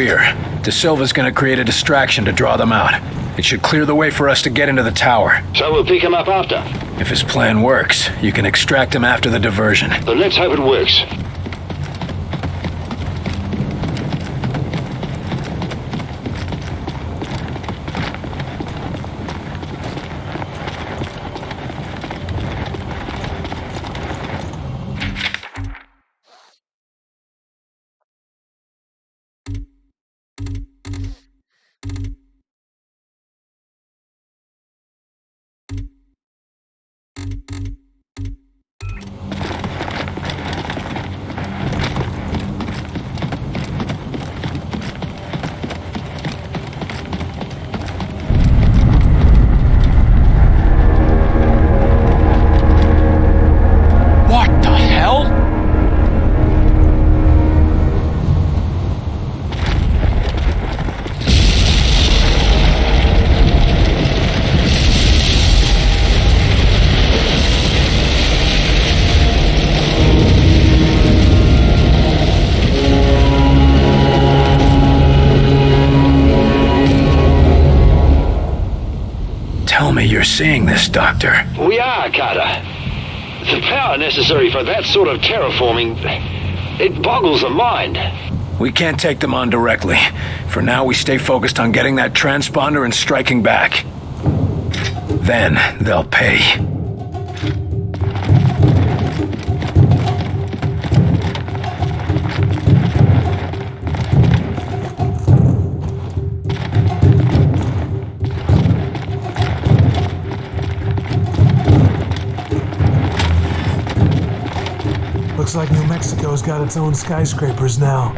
rear. De Silva's gonna create a distraction to draw them out. It should clear the way for us to get into the tower. So we'll pick him up after. If his plan works, you can extract him after the diversion. But let's hope it works. Tell me you're seeing this, Doctor. We are, Carter. The power necessary for that sort of terraforming, it boggles the mind. We can't take them on directly. For now, we stay focused on getting that transponder and striking back. Then, they'll pay. Looks like New Mexico's got its own skyscrapers now.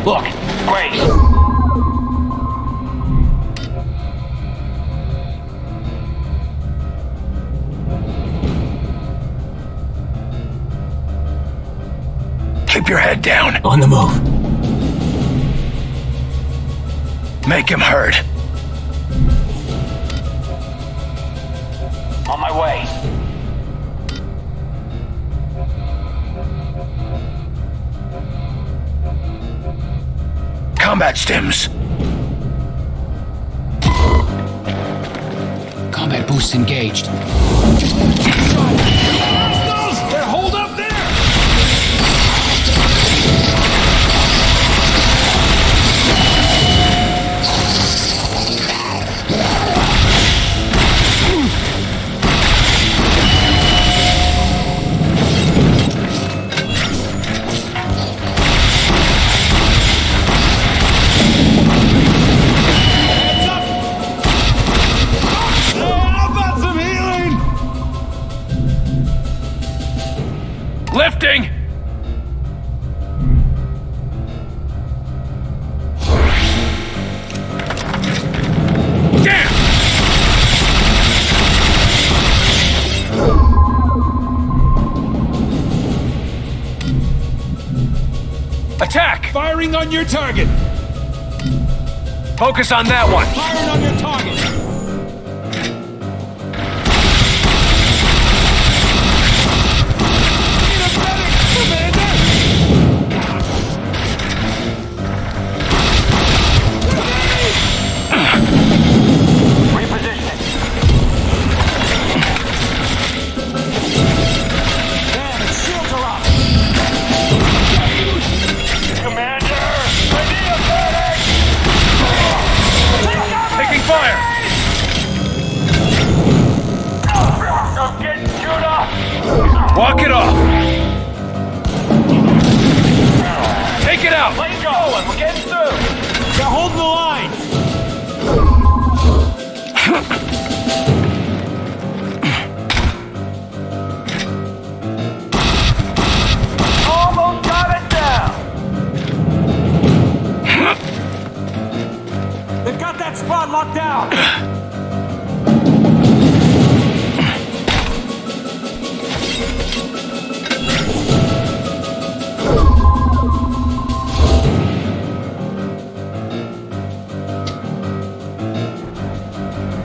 Look, Grace. Keep your head down. On the move. Make him hurt. On my way. Combat stims. Combat boost engaged. Hold up there! lifting! Damn! Attack! Firing on your target! Focus on that one. Firing on your target! Need a medic, Commander! Repositioning. Damn, its shields are up! Commander! I need a medic! Taking fire! I'm getting chewed up! Walk it off! Take it out! Let's go! We're getting through! They're holding the line! Almost got it down! They've got that spot locked down!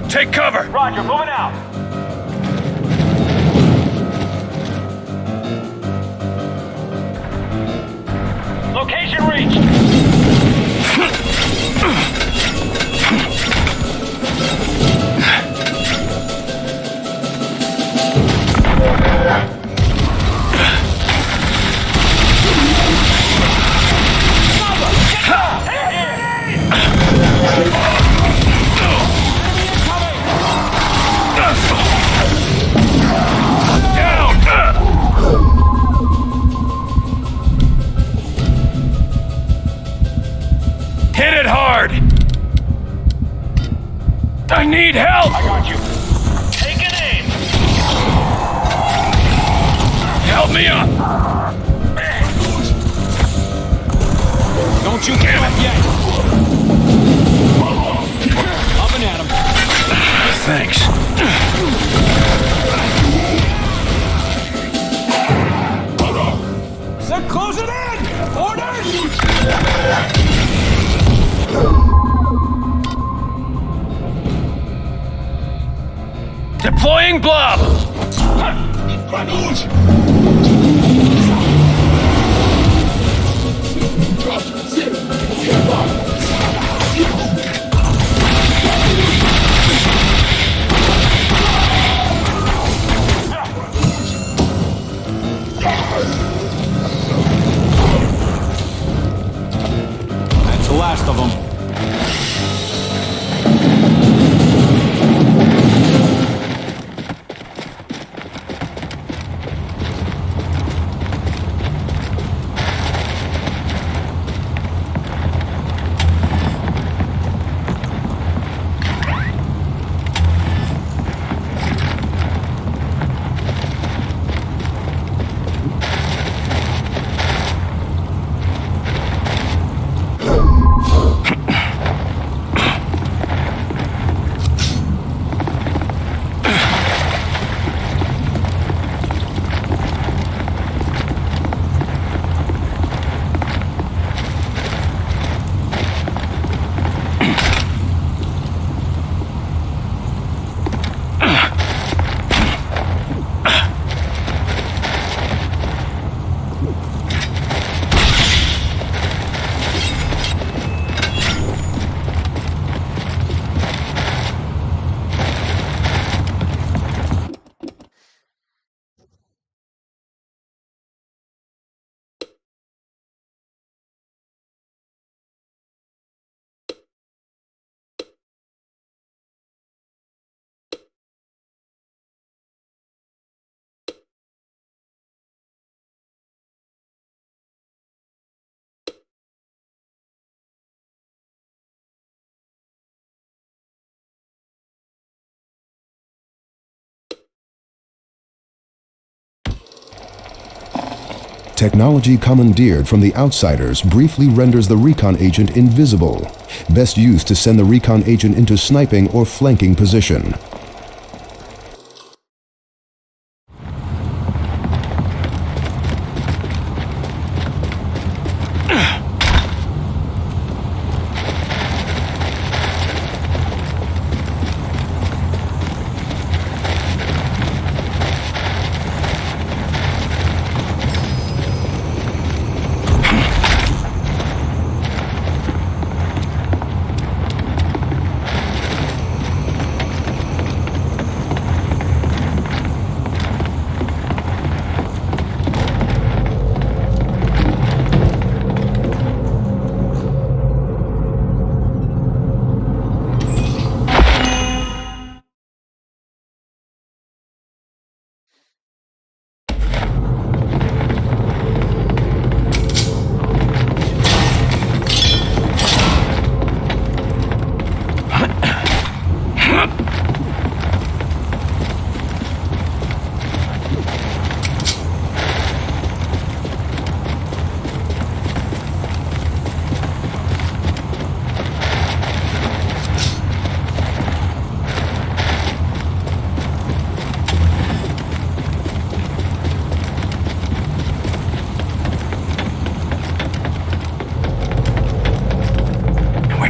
Take cover! Roger, moving out! Location reached! Hit it hard! I need help! I got you. Take it aim! Help me up! Don't you give up yet! Up and at 'em. Thanks. They're closing in! Orders! Deploying blob! That's the last of them. Technology commandeered from the outsiders briefly renders the recon agent invisible, best used to send the recon agent into sniping or flanking position.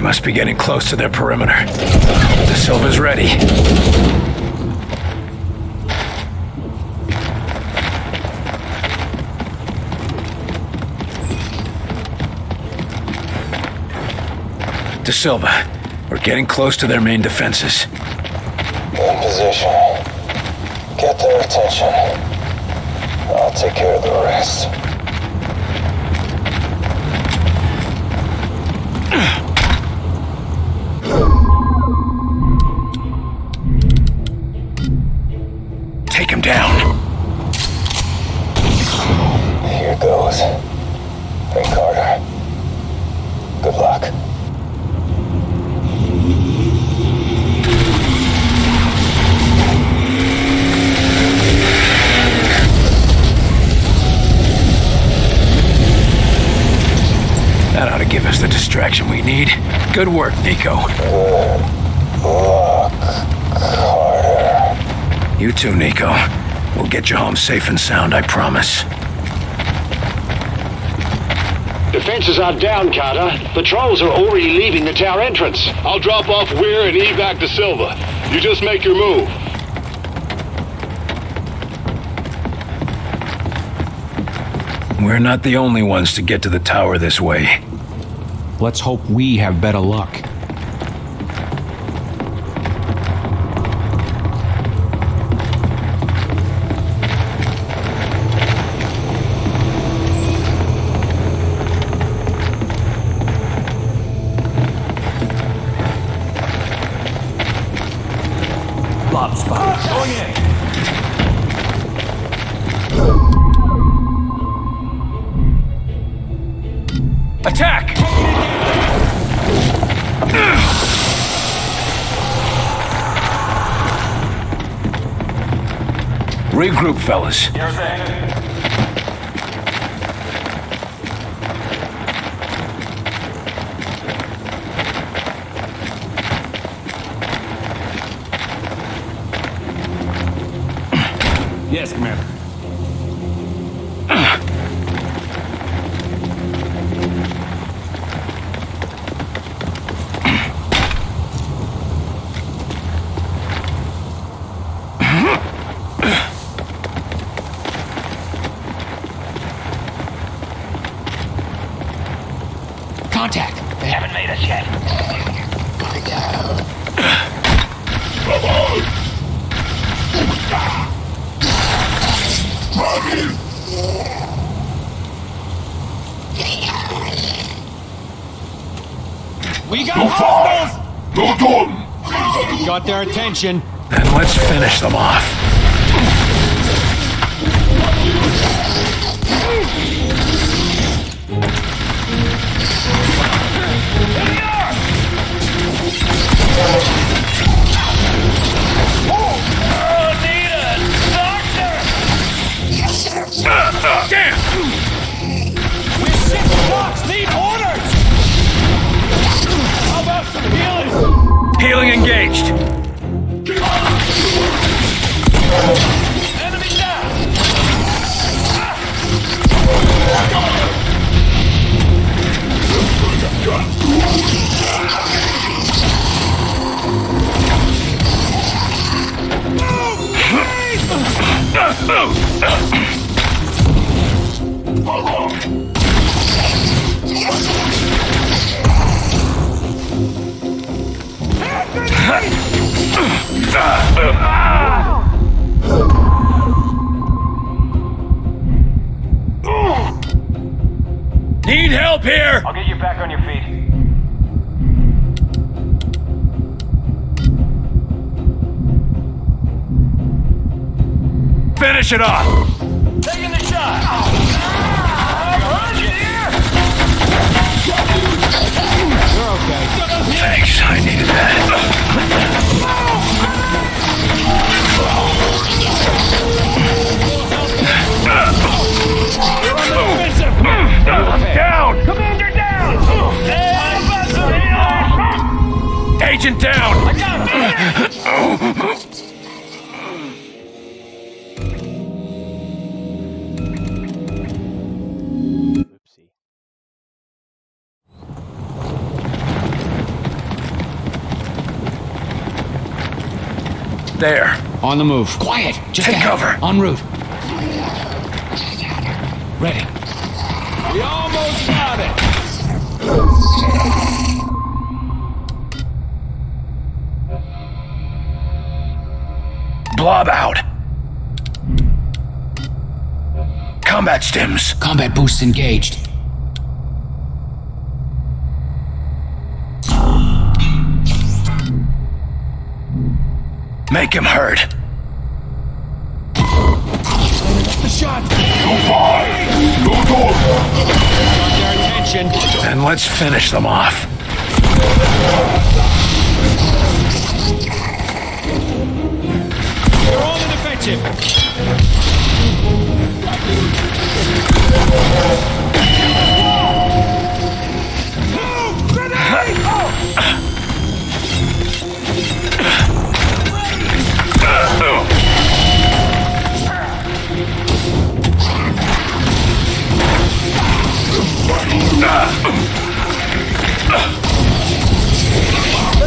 Must be getting close to their perimeter. De Silva's ready. De Silva, we're getting close to their main defenses. In position. Get their attention. I'll take care of the rest. Take him down. Here goes. Hey, Carter. Good luck. That ought to give us the distraction we need. Good work, Nico. Good luck, Carter. You too, Nico. We'll get you home safe and sound, I promise. Defenses are down, Carter. Patrols are already leaving the tower entrance. I'll drop off Weir and evac De Silva. You just make your move. We're not the only ones to get to the tower this way. Let's hope we have better luck. Blob spot. Going in. Attack! Regroup, fellas. Yes, Commander. Contact. They haven't made us yet. We got hostiles! Got their attention. Then let's finish them off. Damn! Healing engaged. Enemy down! Need help here! I'll get you back on your feet. Finish it off! Taking the shot! You're okay. Thanks, I needed that. Down! Commander down! Agent down! I got him! There. On the move. Quiet. Just Take ahead. cover. En route. Ready. We almost got it. Blob out. Combat stims. Combat boosts engaged. Make him hurt. The shot. Got their attention. And let's finish them off. They're on the defensive.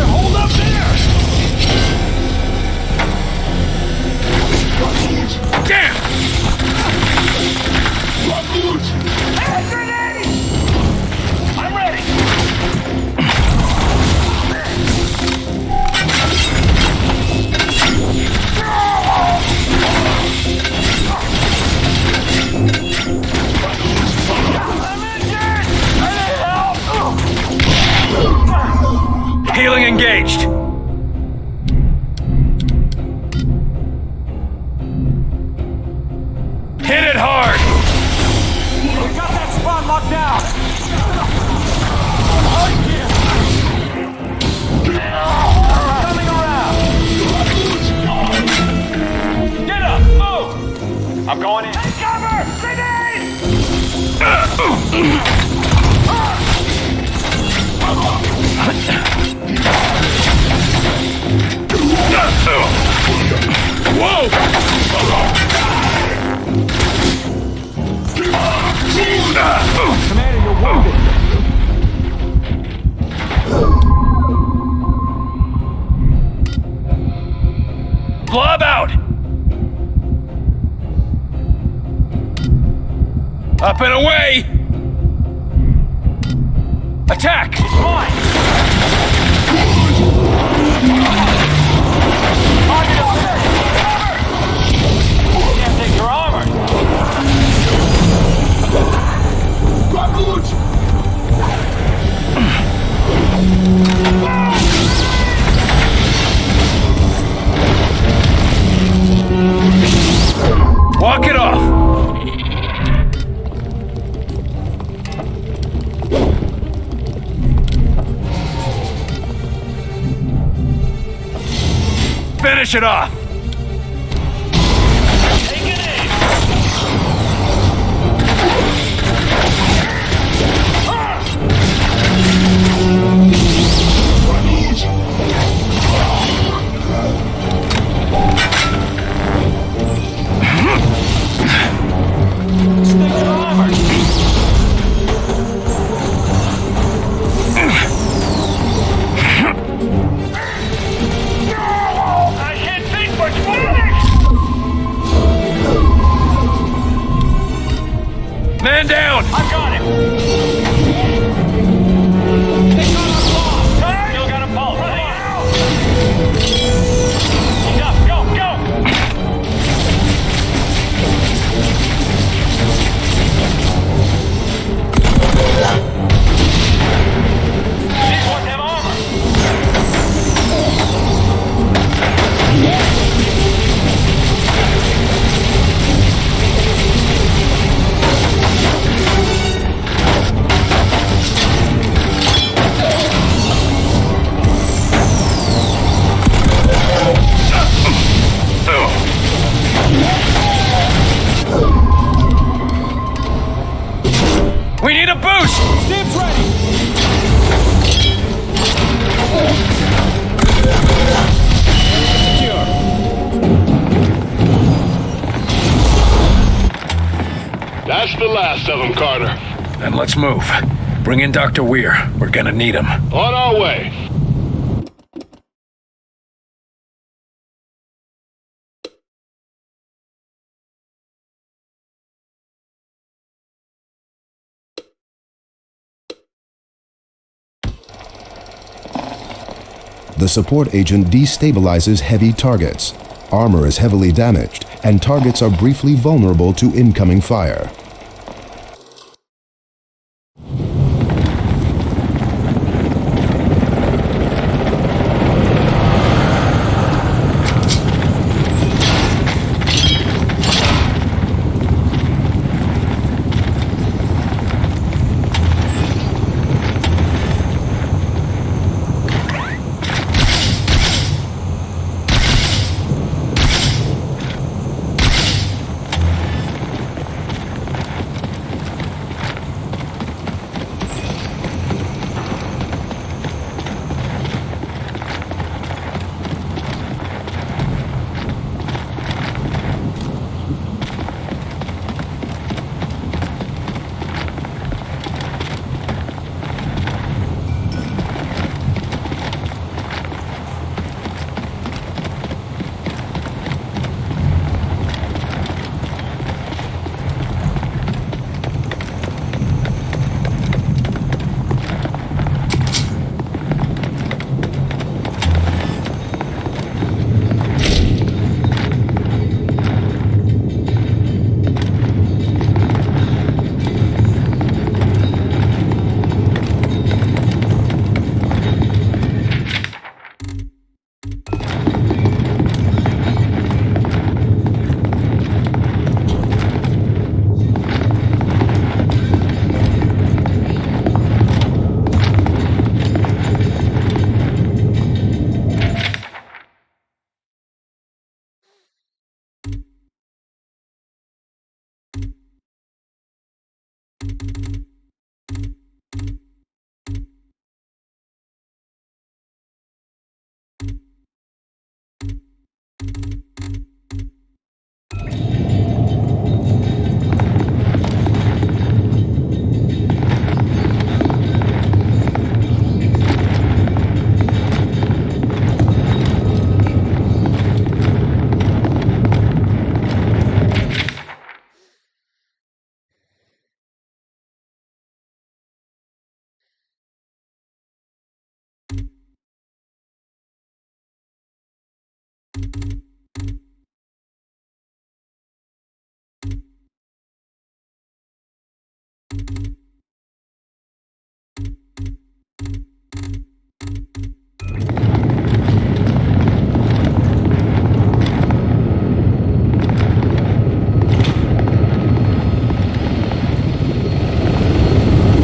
Hold up there! Damn! Hand grenade! I'm ready! Healing engaged. Hit it hard. We got that spot locked down! Coming around! Get up! Move! I'm going in. Take cover! Grenade! Whoa! Commander, you're wounded. Blob out. Up and away. Attack. It's mine! Target up there! Cover! Can't take your armor! Walk it off. Finish it off. Take it in! down! I got him! They got us lost! Still got a pulse. He's up. Go, go! These ones have armor. We need a boost! Stim's ready. Secure. That's the last of them, Carter. Then let's move. Bring in Dr. Weir. We're gonna need him. On our way. The support agent destabilizes heavy targets. Armor is heavily damaged, and targets are briefly vulnerable to incoming fire.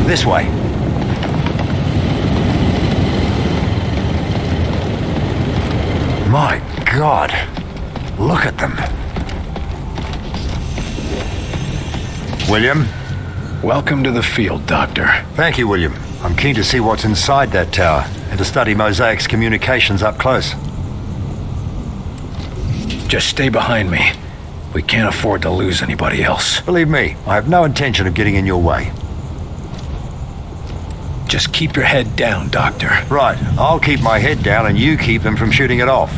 This way. My God. Look at them. William? Welcome to the field, Doctor. Thank you, William. I'm keen to see what's inside that tower and to study Mosaic's communications up close. Just stay behind me. We can't afford to lose anybody else. Believe me, I have no intention of getting in your way. Just keep your head down, Doctor. Right, I'll keep my head down and you keep them from shooting it off.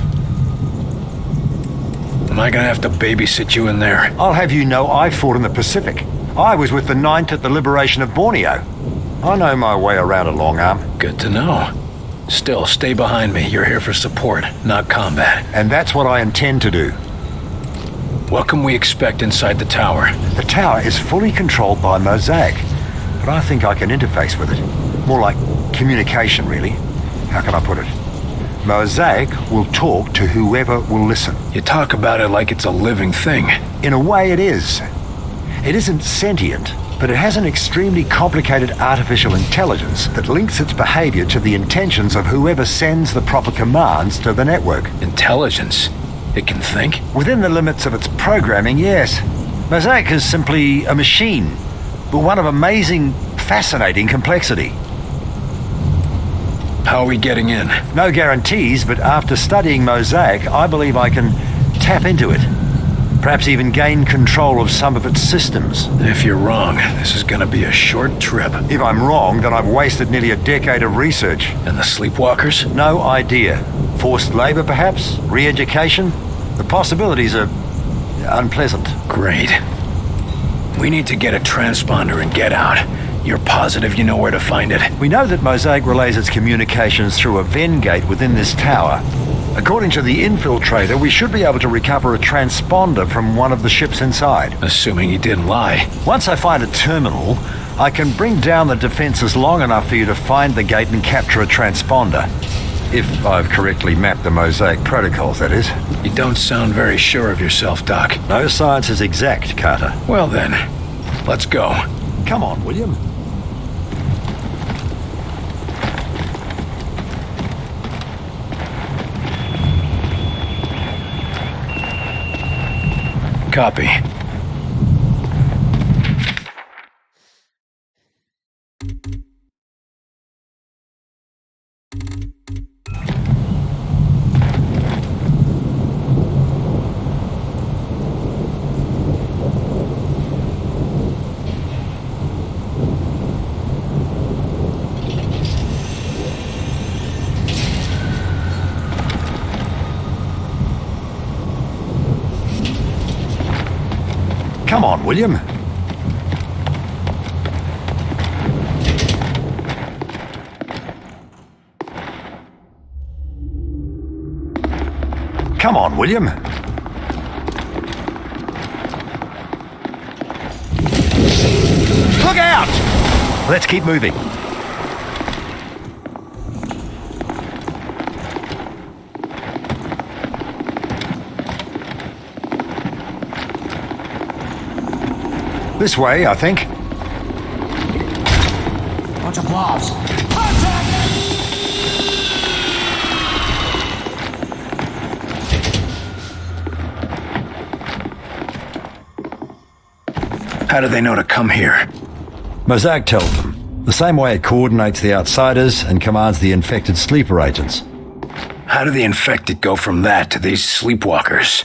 Am I gonna have to babysit you in there? I'll have you know I fought in the Pacific. I was with the 9th at the liberation of Borneo. I know my way around a long arm. Good to know. Still, stay behind me. You're here for support, not combat. And that's what I intend to do. What can we expect inside the tower? The tower is fully controlled by Mosaic, but I think I can interface with it. More like communication, really. How can I put it? Mosaic will talk to whoever will listen. You talk about it like it's a living thing. In a way, it is. It isn't sentient, but it has an extremely complicated artificial intelligence that links its behavior to the intentions of whoever sends the proper commands to the network. Intelligence? It can think? Within the limits of its programming, yes. Mosaic is simply a machine, but one of amazing, fascinating complexity. How are we getting in? No guarantees, but after studying Mosaic, I believe I can tap into it. Perhaps even gain control of some of its systems. If you're wrong, this is gonna be a short trip. If I'm wrong, then I've wasted nearly a decade of research. And the sleepwalkers? No idea. Forced labor, perhaps? Re-education? The possibilities are unpleasant. Great. We need to get a transponder and get out. You're positive you know where to find it? We know that Mosaic relays its communications through a Venn gate within this tower. According to the infiltrator, we should be able to recover a transponder from one of the ships inside. Assuming he didn't lie. Once I find a terminal, I can bring down the defenses long enough for you to find the gate and capture a transponder. If I've correctly mapped the Mosaic protocols, that is. You don't sound very sure of yourself, Doc. No science is exact, Carter. Well then, let's go. Come on, William. Copy. Come on, William. Come on, William. Look out! Let's keep moving. This way, I think. Bunch of blobs. How do they know to come here? Mosaic tells them. The same way it coordinates the outsiders and commands the infected sleeper agents. How do the infected go from that to these sleepwalkers?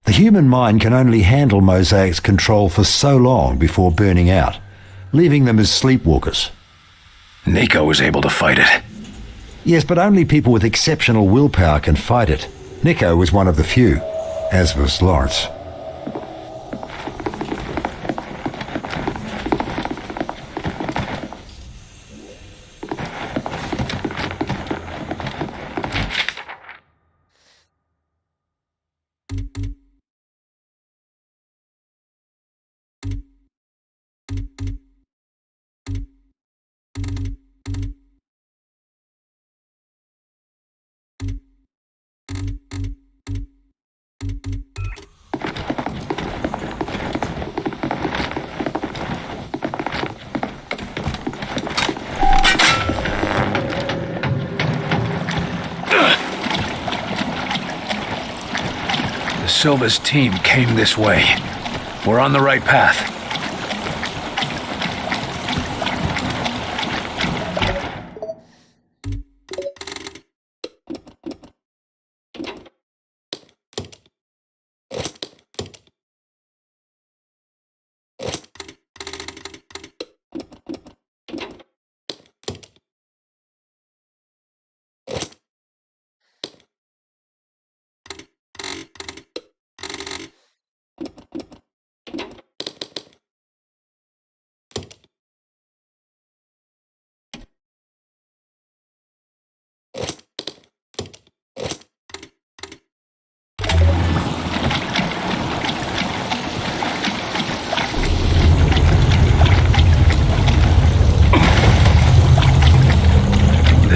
The human mind can only handle Mosaic's control for so long before burning out, leaving them as sleepwalkers. Nico was able to fight it. Yes, but only people with exceptional willpower can fight it. Nico was one of the few, as was Lawrence. Silva's team came this way. We're on the right path.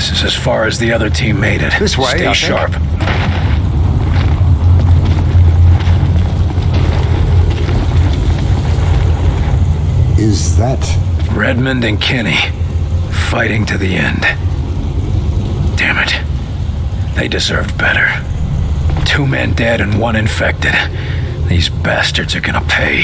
This is as far as the other team made it. This way, Stay I think. sharp. Is that... Redmond and Kinney, fighting to the end. Damn it. They deserved better. 2 men dead and 1 infected. These bastards are gonna pay.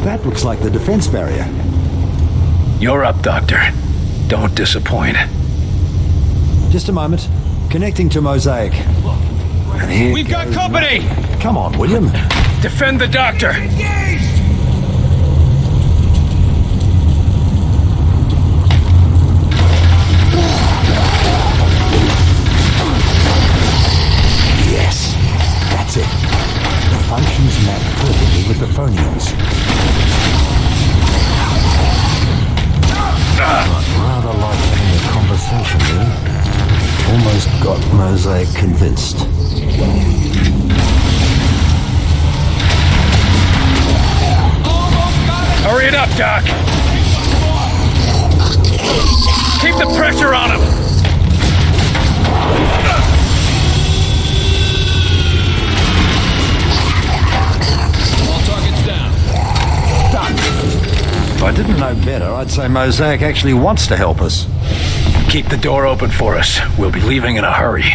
That looks like the defense barrier. You're up, Doctor. Don't disappoint. Just a moment. Connecting to Mosaic. And here We've got goes company! nothing. Come on, William. Defend the Doctor! Yes, that's it. The functions map perfectly with the phonions. Rather like having a conversation there. Almost got Mosaic convinced. Hurry it up, Doc! Keep the pressure on him! All targets down. If I didn't know better, I'd say Mosaic actually wants to help us. Keep the door open for us. We'll be leaving in a hurry.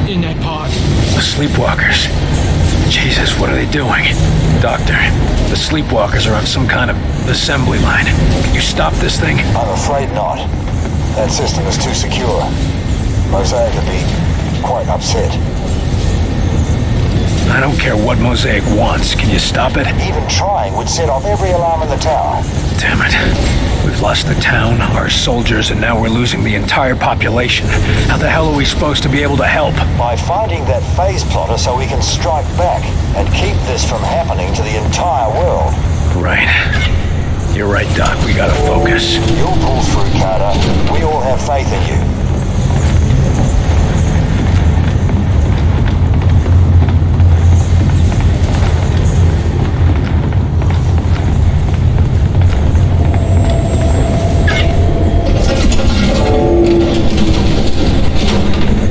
In that pod. The sleepwalkers. Jesus, what are they doing? Doctor, the sleepwalkers are on some kind of assembly line. Can you stop this thing? I'm afraid not. That system is too secure. Mosaic would be quite upset. I don't care what Mosaic wants. Can you stop it? Even trying would set off every alarm in the tower. Damn it. We've lost the town, our soldiers, and now we're losing the entire population. How the hell are we supposed to be able to help? By finding that phase plotter so we can strike back and keep this from happening to the entire world. Right. You're right, Doc. We gotta focus. You'll pull through, Carter. We all have faith in you.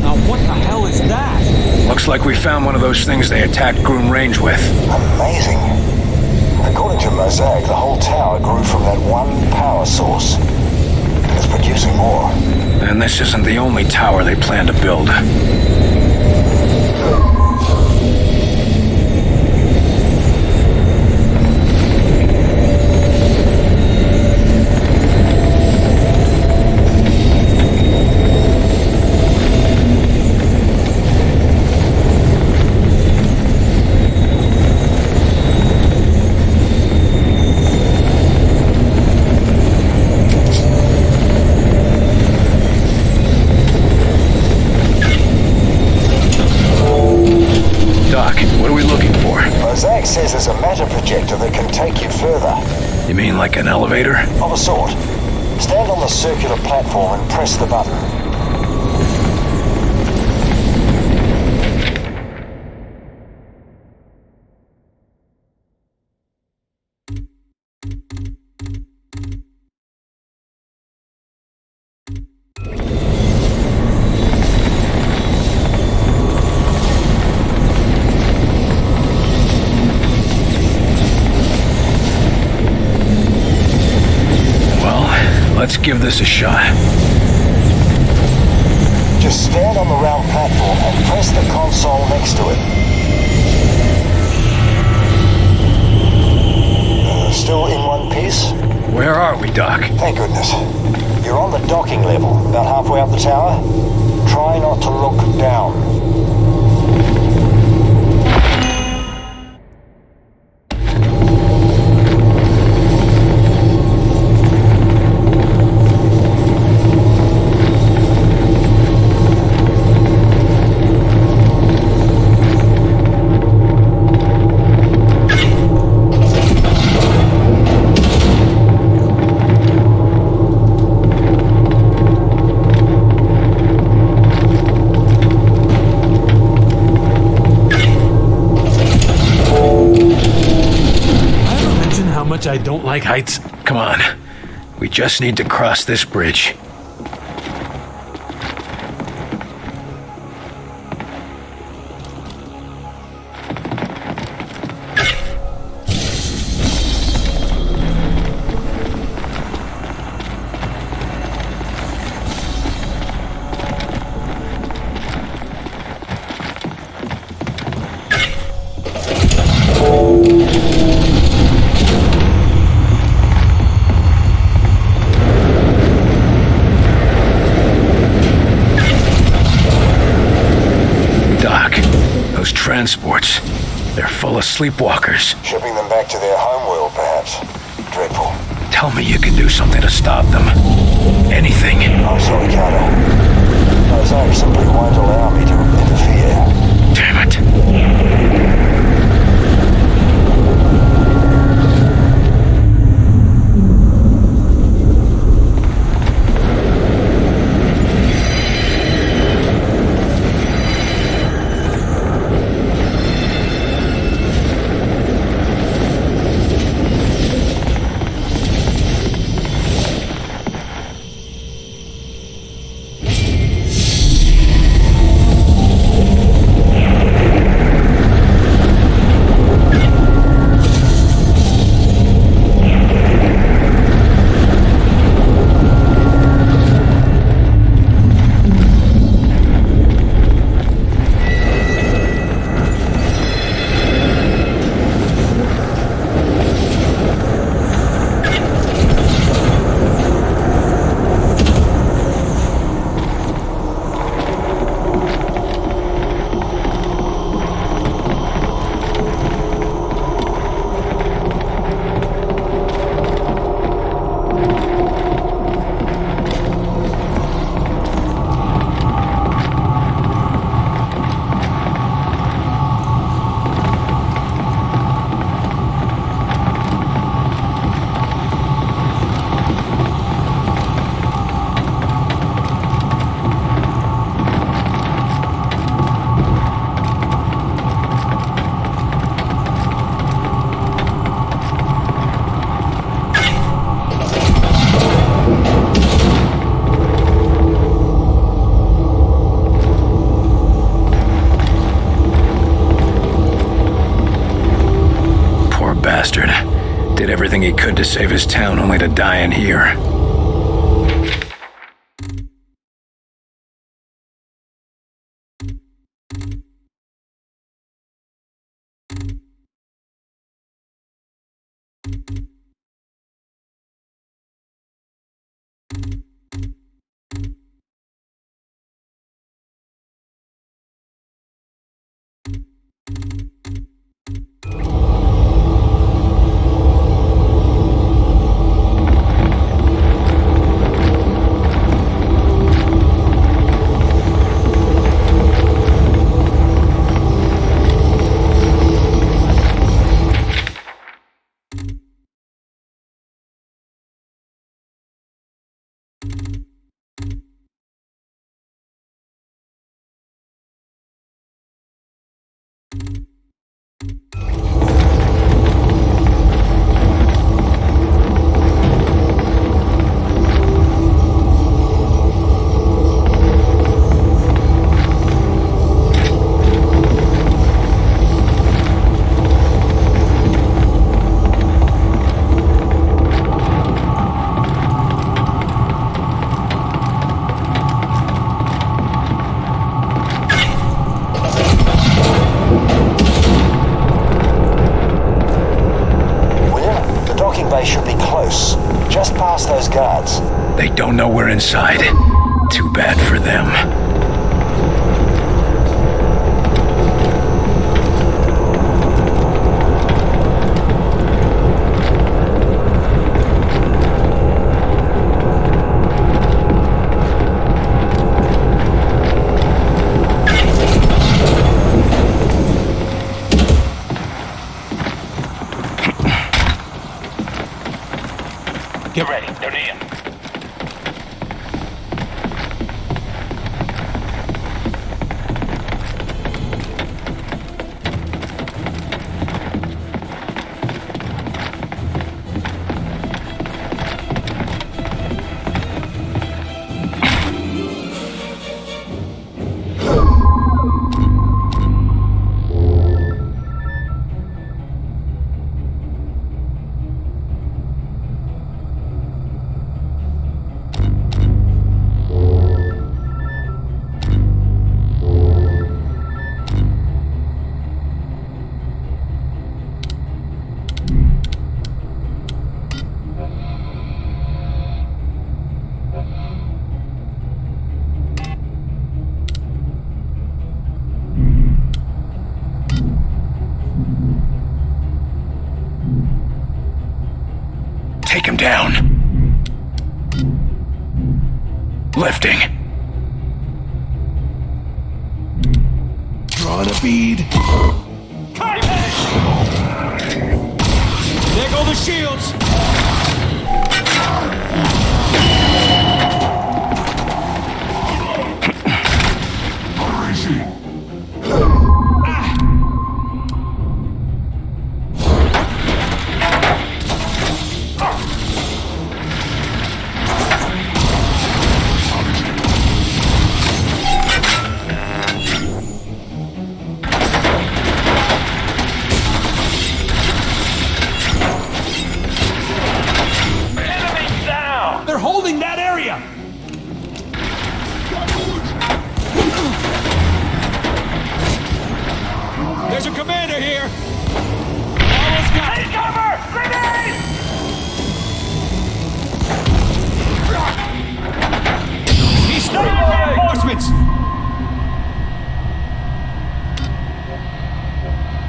Now what the hell is that? Looks like we found one of those things they attacked Groom Range with. Amazing. According to Mosaic, the whole tower grew from that one power source. And it's producing more. And this isn't the only tower they plan to build. Doc, what are we looking for? Mosaic says there's a matter projector that can take you further. You mean like an elevator? Of a sort. Stand on the circular platform and press the button. Let's give this a shot. Just stand on the round platform and press the console next to it. Still in one piece? Where are we, Doc? Thank goodness. You're You're on the docking level, about halfway up the tower. Try not to look down. I don't like heights. Come on. We just need to cross this bridge. Transports. They're full of sleepwalkers. Shipping them back to their homeworld, perhaps. Dreadful. Tell me you can do something to stop them. Anything. I'm sorry, Carter. Mosaic simply won't allow me to interfere. Damn it. Did everything he could to save his town, only to die in here. They don't know we're inside. Too bad for them. Get ready. They're near. Take him down. Lifting. Drawing a bead. There go the shields! They're holding that area! There's a commander here! Almost got it! Cover! Grenade! He's starting reinforcements!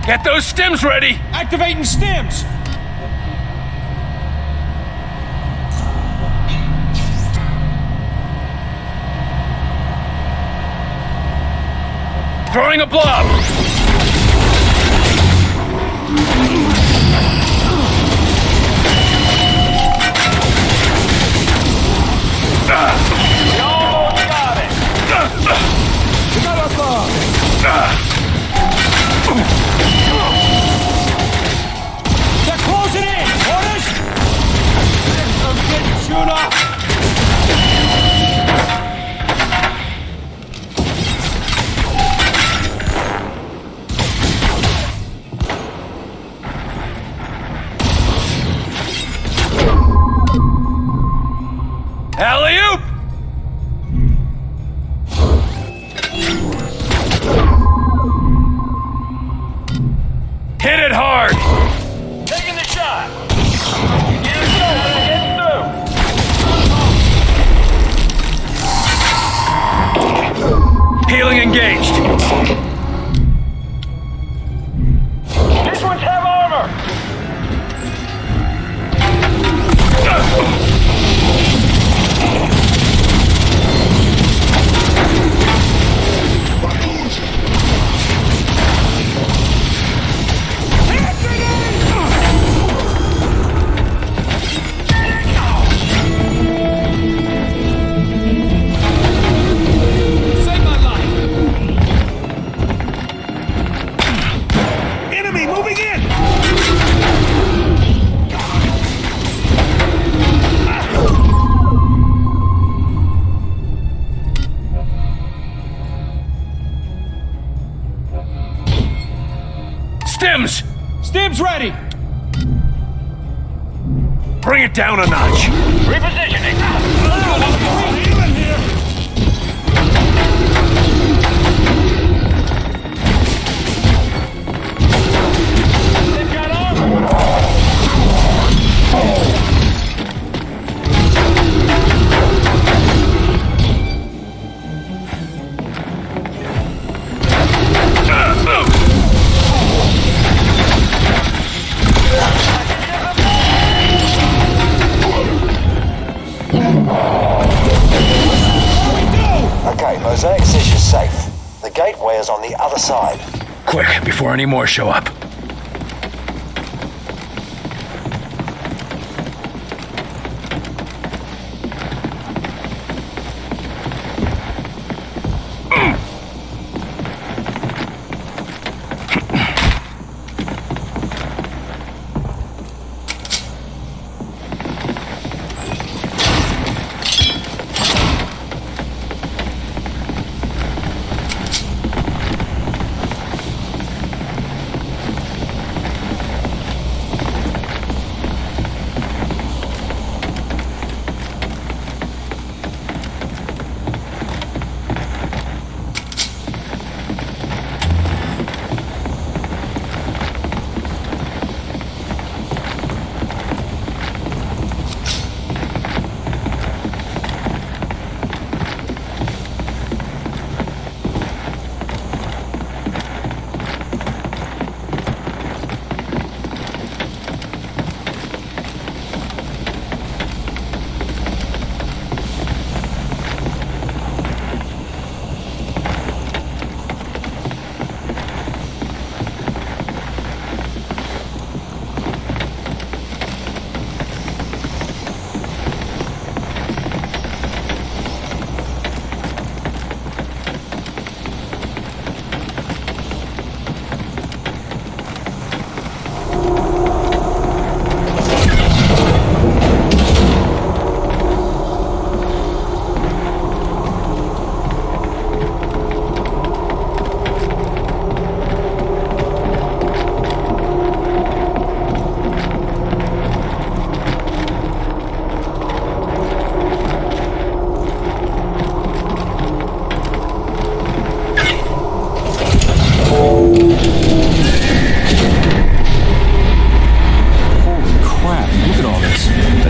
Get those stims ready! Activating stims! Throwing a blob! They're closing in! Orders! I'm getting chewed up! Alley-oop! Hit it hard! Taking the shot. Get through. Healing engaged. This one's have armor. Save my life! Enemy moving in! Stims! Stims ready! Bring it down a notch. Repositioning. Healing here! They've got armor. Okay, Mosaic says you're safe. The gateway is on the other side. Quick, before any more show up.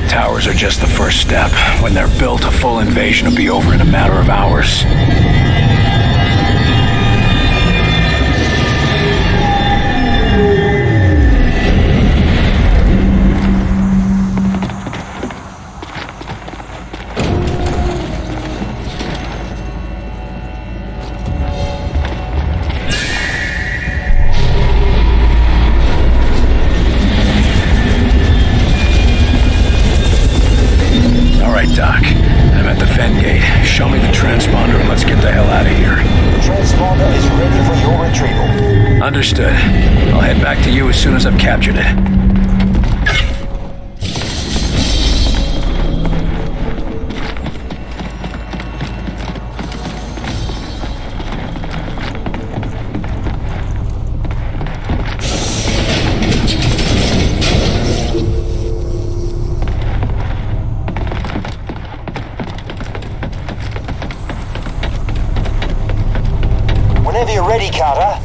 Towers are just the first step. When they're built, a full invasion will be over in a matter of hours. Doc, I'm at the Fen Gate. Show me the transponder and let's get the hell out of here. The transponder is ready for your retrieval. Understood. I'll head back to you as soon as I've captured it. Whenever you're ready, Carter.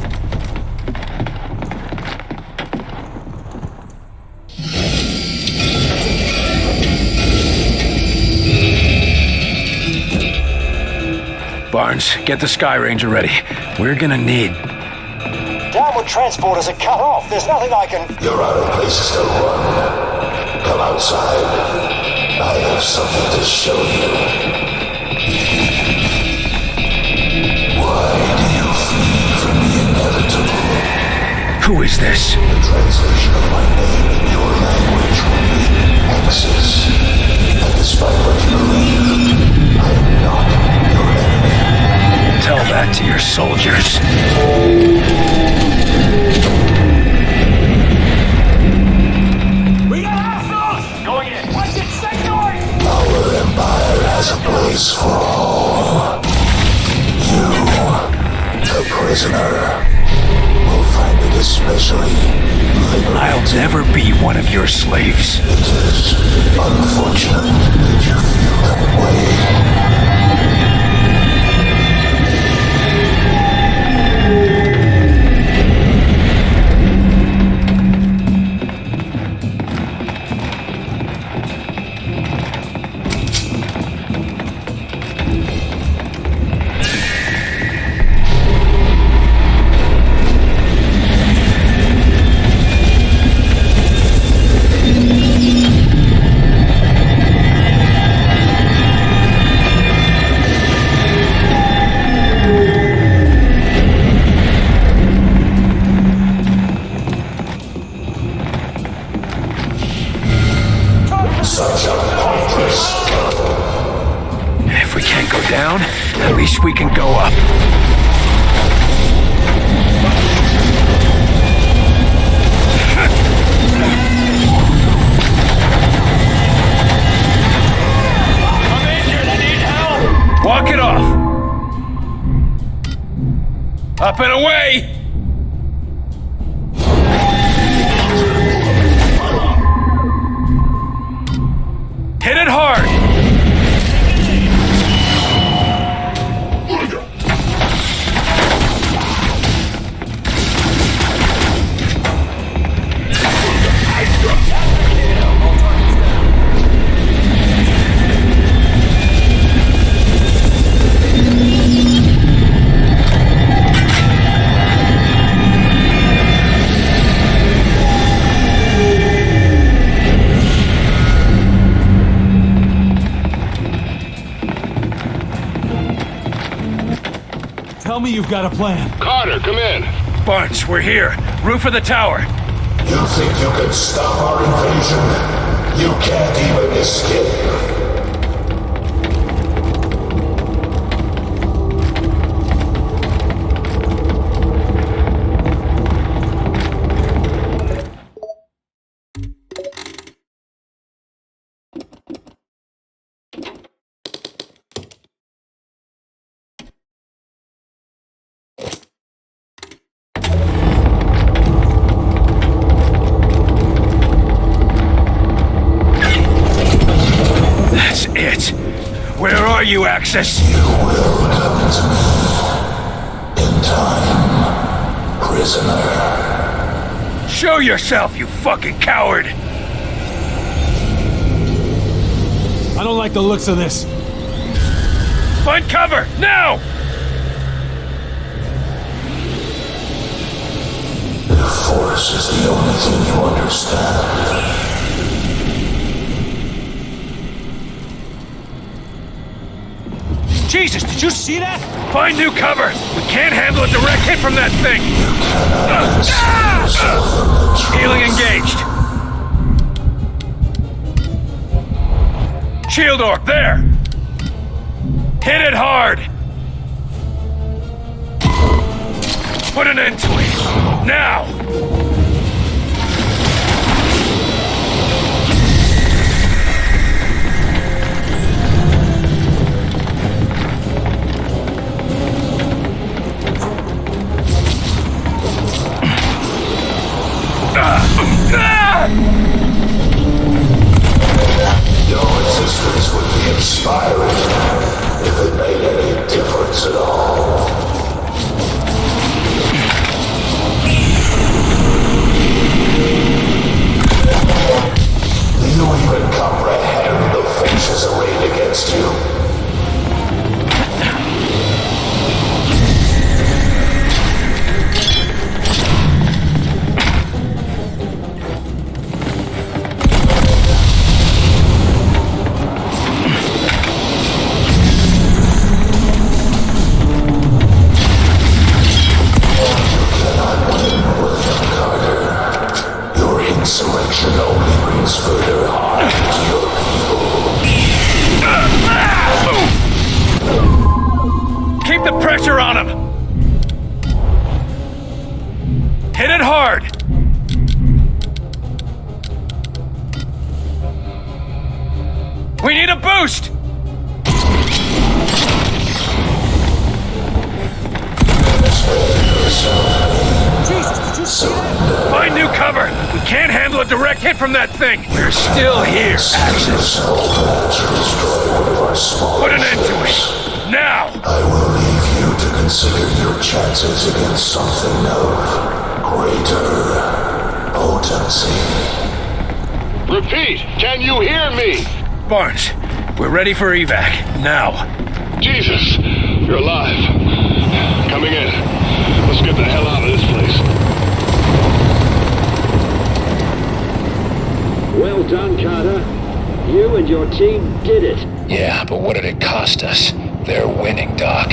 Barnes, get the Sky Ranger ready. We're gonna need... Downward transporters are cut off. There's nothing I can... You're out of places to run. Come outside. I have something to show you. Why do you flee from the inevitable? Who is this? The translation of my name in your language will be Nexus. And despite what you believe, I am not your enemy. Tell that to your soldiers. We got hostiles! Going in! Watch it, sector! Our empire has a place for all. You, the prisoner, will find it especially liberating. I'll never be one of your slaves. It is unfortunate that you feel that way. Such a pointless struggle. If we can't go down, at least we can go up. I'm injured. I need help. Walk it off! Up and away! Hit it hard! Tell me you've got a plan. Carter, come in. Barnes, we're here. Roof of the tower. You think you can stop our invasion? You can't even escape. That's it. Where are you, Axis? You will come to me. In time, prisoner. Show yourself, you fucking coward! I don't like the looks of this. Find cover, now! The Force is the only thing you understand. Jesus, did you see that? Find new cover! We can't handle a direct hit from that thing! Healing engaged. Shield orc, there! Hit it hard! Put an end to it! Now! Your existence would be inspiring if it made any difference at all. Do you even comprehend the forces arrayed against you? Insurrection only brings further harm to your people. Keep the pressure on him! Hit it hard! We need a boost! Find new cover! We can't handle a direct hit from that thing! We're still here, Axis. Put an end to it! Now! I will leave you to consider your chances against something of greater potency. Repeat, can you hear me? Barnes, we're ready for evac. Now. Jesus, you're alive. Coming in. Let's get the hell out of this place. Well done, Carter. You and your team did it. Yeah, but what did it cost us? They're winning, Doc.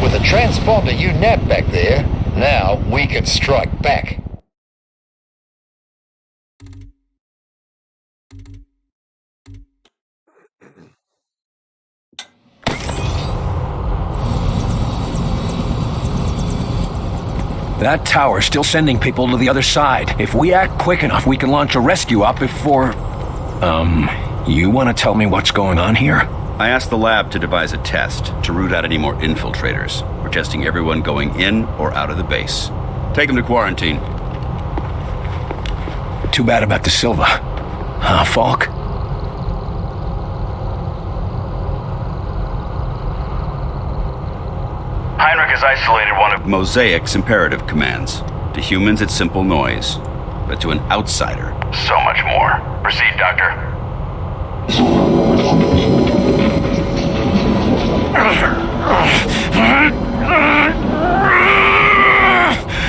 With a transponder you nabbed back there, now we can strike back. That tower's still sending people to the other side. If we act quick enough, we can launch a rescue op before... you want to tell me what's going on here? I asked the lab to devise a test to root out any more infiltrators. We're testing everyone going in or out of the base. Take them to quarantine. Too bad about the Silva. Huh, Falk? Heinrich has isolated one of... Mosaic's imperative commands. To humans, it's simple noise. But to an outsider... So much more. Proceed, Doctor.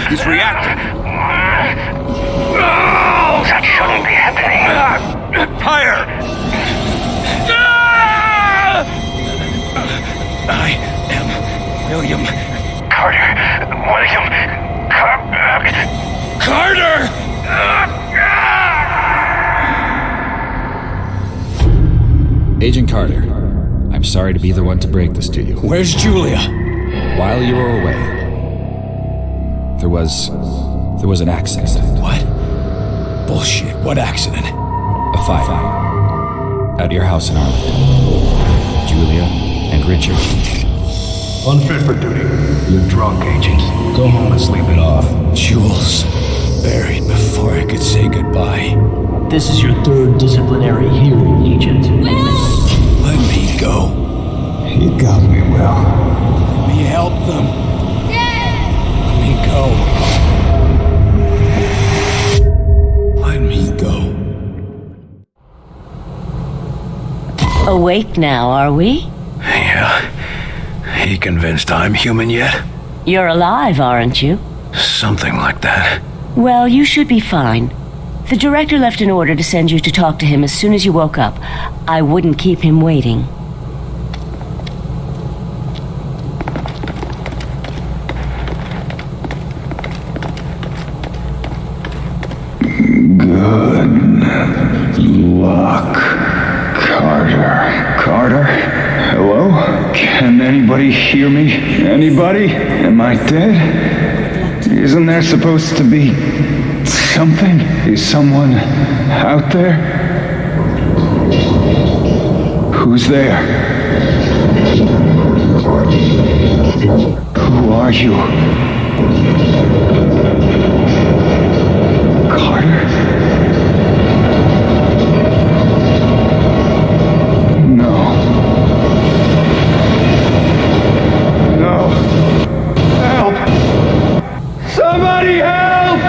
He's reacting. That shouldn't be happening. Higher! I am William. Carter. William. Carter! Agent Carter, I'm sorry to be the one to break this to you. Where's Julia? While you were away, there was an accident. What? Bullshit. What accident? A fire. At your house in Arlington. Julia and Richard. Unfit for duty. You're drunk, Agent. Go home and sleep it off. Jules. Buried before I could say goodbye. This is your third disciplinary hearing, Agent. Let me go. You got me, Will. Let me help them. Let me go. Let me go. Awake now, are we? Yeah. He convinced I'm human yet? You're alive, aren't you? Something like that. Well, you should be fine. The director left an order to send you to talk to him as soon as you woke up. I wouldn't keep him waiting. Good luck, Carter. Carter? Hello? Can anybody hear me? Anybody? Am I dead? Isn't there supposed to be something? Is someone out there? Who's there? Who are you? Carter? No. No. Help! Somebody help!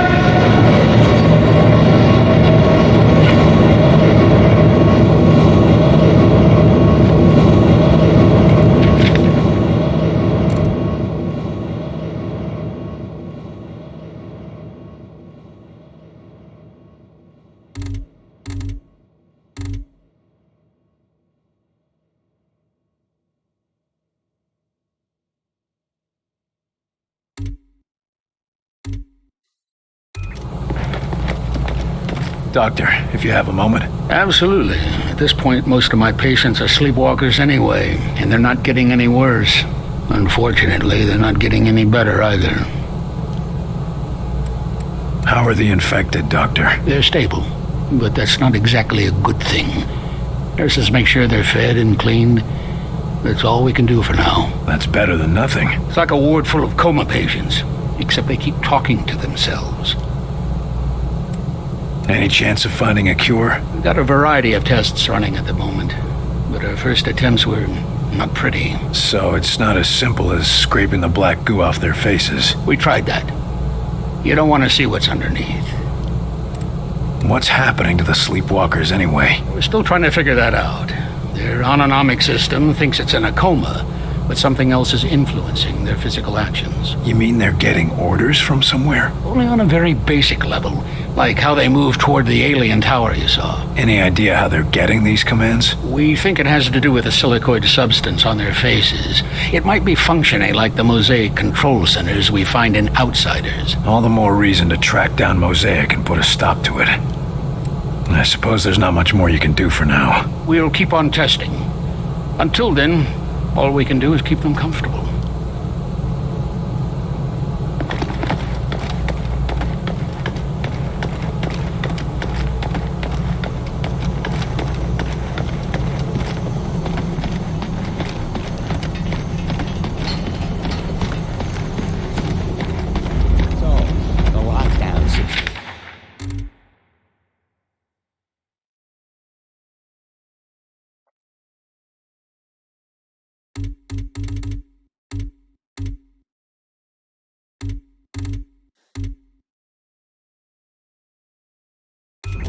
Doctor, if you have a moment. Absolutely. At this point, most of my patients are sleepwalkers anyway, and they're not getting any worse. Unfortunately, they're not getting any better either. How are the infected, Doctor? They're stable, but that's not exactly a good thing. Nurses make sure they're fed and cleaned. That's all we can do for now. That's better than nothing. It's like a ward full of coma patients, except they keep talking to themselves. Any chance of finding a cure? We've got a variety of tests running at the moment, but our first attempts were not pretty. So it's not as simple as scraping the black goo off their faces. We tried that. You don't want to see what's underneath. What's happening to the sleepwalkers anyway? We're still trying to figure that out. Their autonomic system thinks it's in a coma, but something else is influencing their physical actions. You mean they're getting orders from somewhere? Only on a very basic level, like how they move toward the alien tower you saw. Any idea how they're getting these commands? We think it has to do with the silicoid substance on their faces. It might be functioning like the Mosaic control centers we find in Outsiders. All the more reason to track down Mosaic and put a stop to it. I suppose there's not much more you can do for now. We'll keep on testing. Until then, all we can do is keep them comfortable.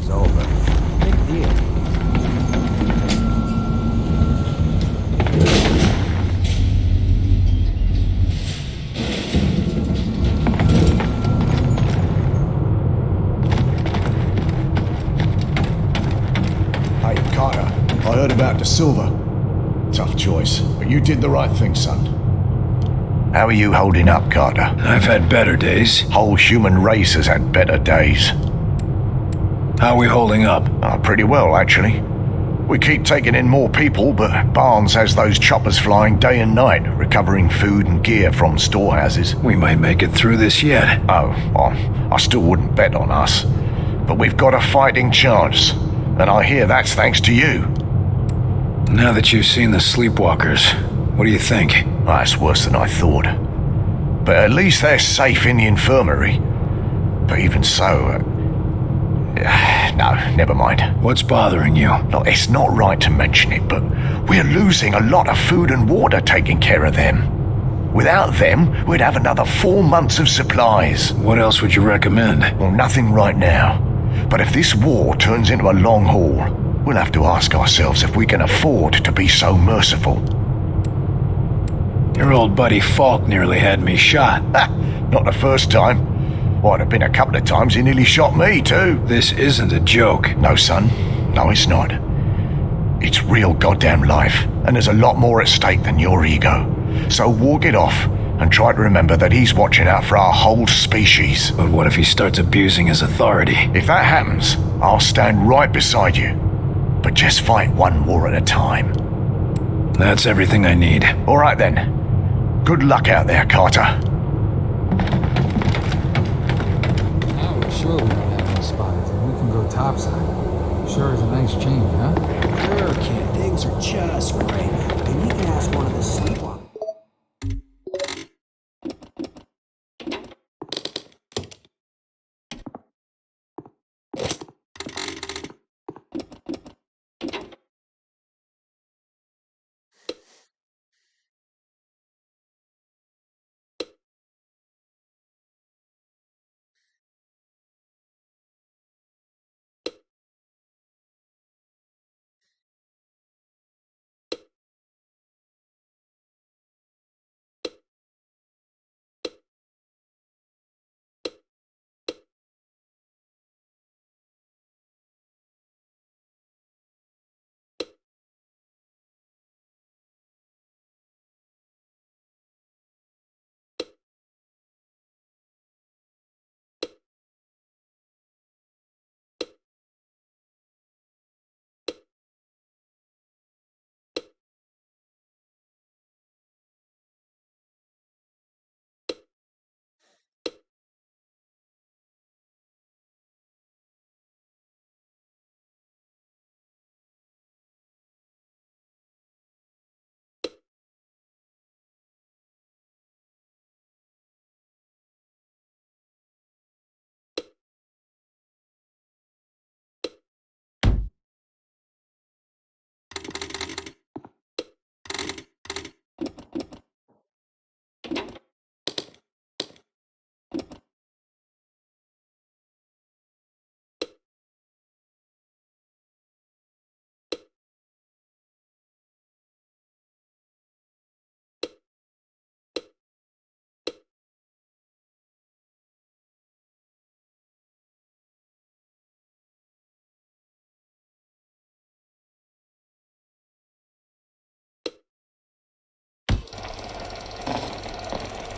is over. Big deal. Hey, Carter, I heard about De Silva. Tough choice, but you did the right thing, son. How are you holding up, Carter? I've had better days. Whole human race has had better days. How are we holding up? Pretty well, actually. We keep taking in more people, but Barnes has those choppers flying day and night, recovering food and gear from storehouses. We might make it through this yet. Oh, well, I still wouldn't bet on us. But we've got a fighting chance, and I hear that's thanks to you. Now that you've seen the Sleepwalkers, what do you think? That's worse than I thought. But at least they're safe in the infirmary. But even so... no, never mind. What's bothering you? Look, it's not right to mention it, but we're losing a lot of food and water taking care of them. Without them, we'd have another 4 months of supplies. What else would you recommend? Well, nothing right now. But if this war turns into a long haul, we'll have to ask ourselves if we can afford to be so merciful. Your old buddy Falk nearly had me shot. Not the first time. Well, there've been a couple of times he nearly shot me, too. This isn't a joke. No, son. No, it's not. It's real goddamn life, and there's a lot more at stake than your ego. So walk it off, and try to remember that he's watching out for our whole species. But what if he starts abusing his authority? If that happens, I'll stand right beside you. But just fight one war at a time. That's everything I need. All right, then. Good luck out there, Carter. Now we're sure we don't have any spies, and we can go topside. Sure is a nice change, huh? Sure, kid. Things are just great. And you can ask one of the Sleepwalkers.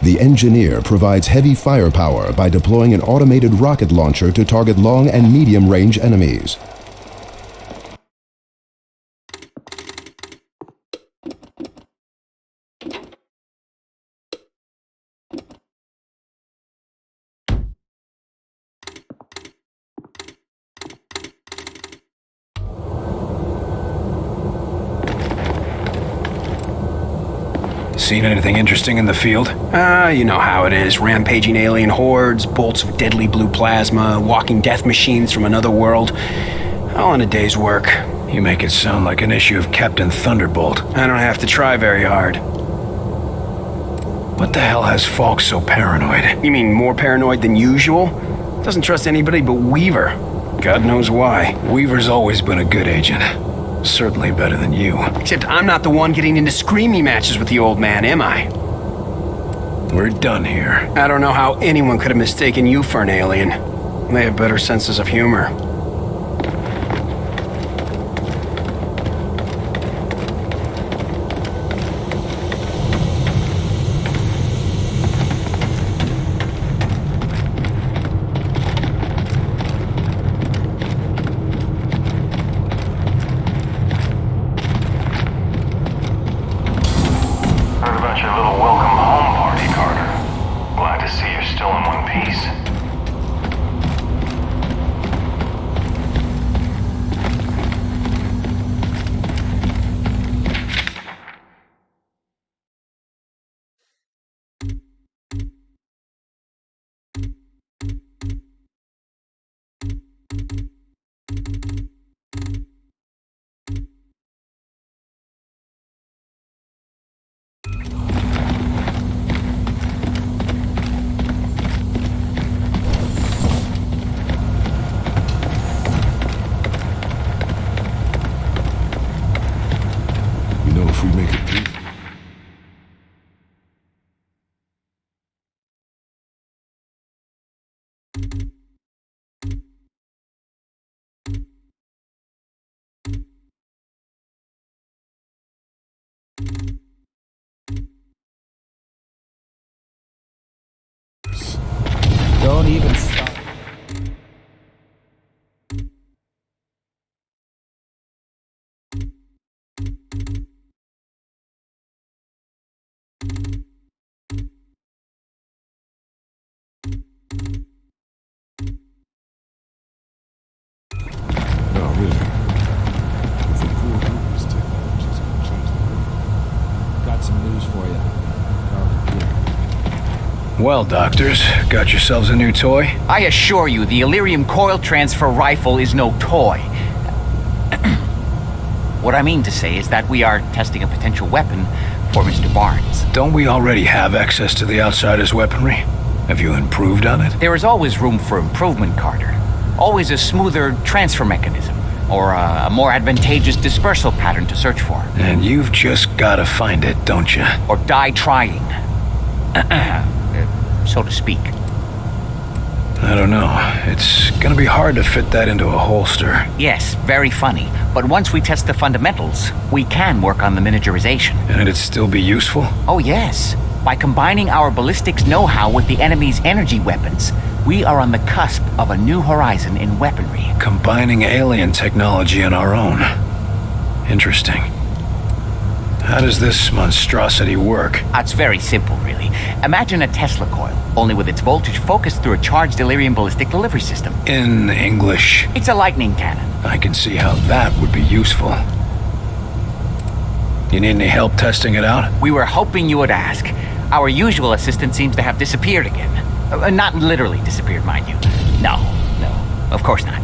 The engineer provides heavy firepower by deploying an automated rocket launcher to target long and medium-range enemies. Seen anything interesting in the field? You know how it is. Rampaging alien hordes, bolts of deadly blue plasma, walking death machines from another world. All in a day's work. You make it sound like an issue of Captain Thunderbolt. I don't have to try very hard. What the hell has Falk so paranoid? You mean more paranoid than usual? Doesn't trust anybody but Weaver. God knows why. Weaver's always been a good agent. Certainly better than you. Except I'm not the one getting into screamy matches with the old man, am I? We're done here. I don't know how anyone could have mistaken you for an alien. They have better senses of humor. If we make it through. Don't even stop. No, really. If we pull through this technology, it's gonna change the world. Got some news for you. Well, doctors, got yourselves a new toy? I assure you, the Elerium coil transfer rifle is no toy. What I mean to say is that we are testing a potential weapon for Mr. Barnes. Don't we already have access to the Outsiders' weaponry? Have you improved on it? There is always room for improvement, Carter. Always a smoother transfer mechanism, or a more advantageous dispersal pattern to search for. And you've just gotta find it, don't you? Or die trying. So to speak. I don't know. It's gonna be hard to fit that into a holster. Yes, very funny. But once we test the fundamentals, we can work on the miniaturization. And it'd still be useful? Oh yes. By combining our ballistics know-how with the enemy's energy weapons, we are on the cusp of a new horizon in weaponry. Combining alien technology and our own. Interesting. How does this monstrosity work? It's very simple, really. Imagine a Tesla coil, only with its voltage focused through a charged Elerium ballistic delivery system. In English? It's a lightning cannon. I can see how that would be useful. You need any help testing it out? We were hoping you would ask. Our usual assistant seems to have disappeared again. Not literally disappeared, mind you. No, of course not.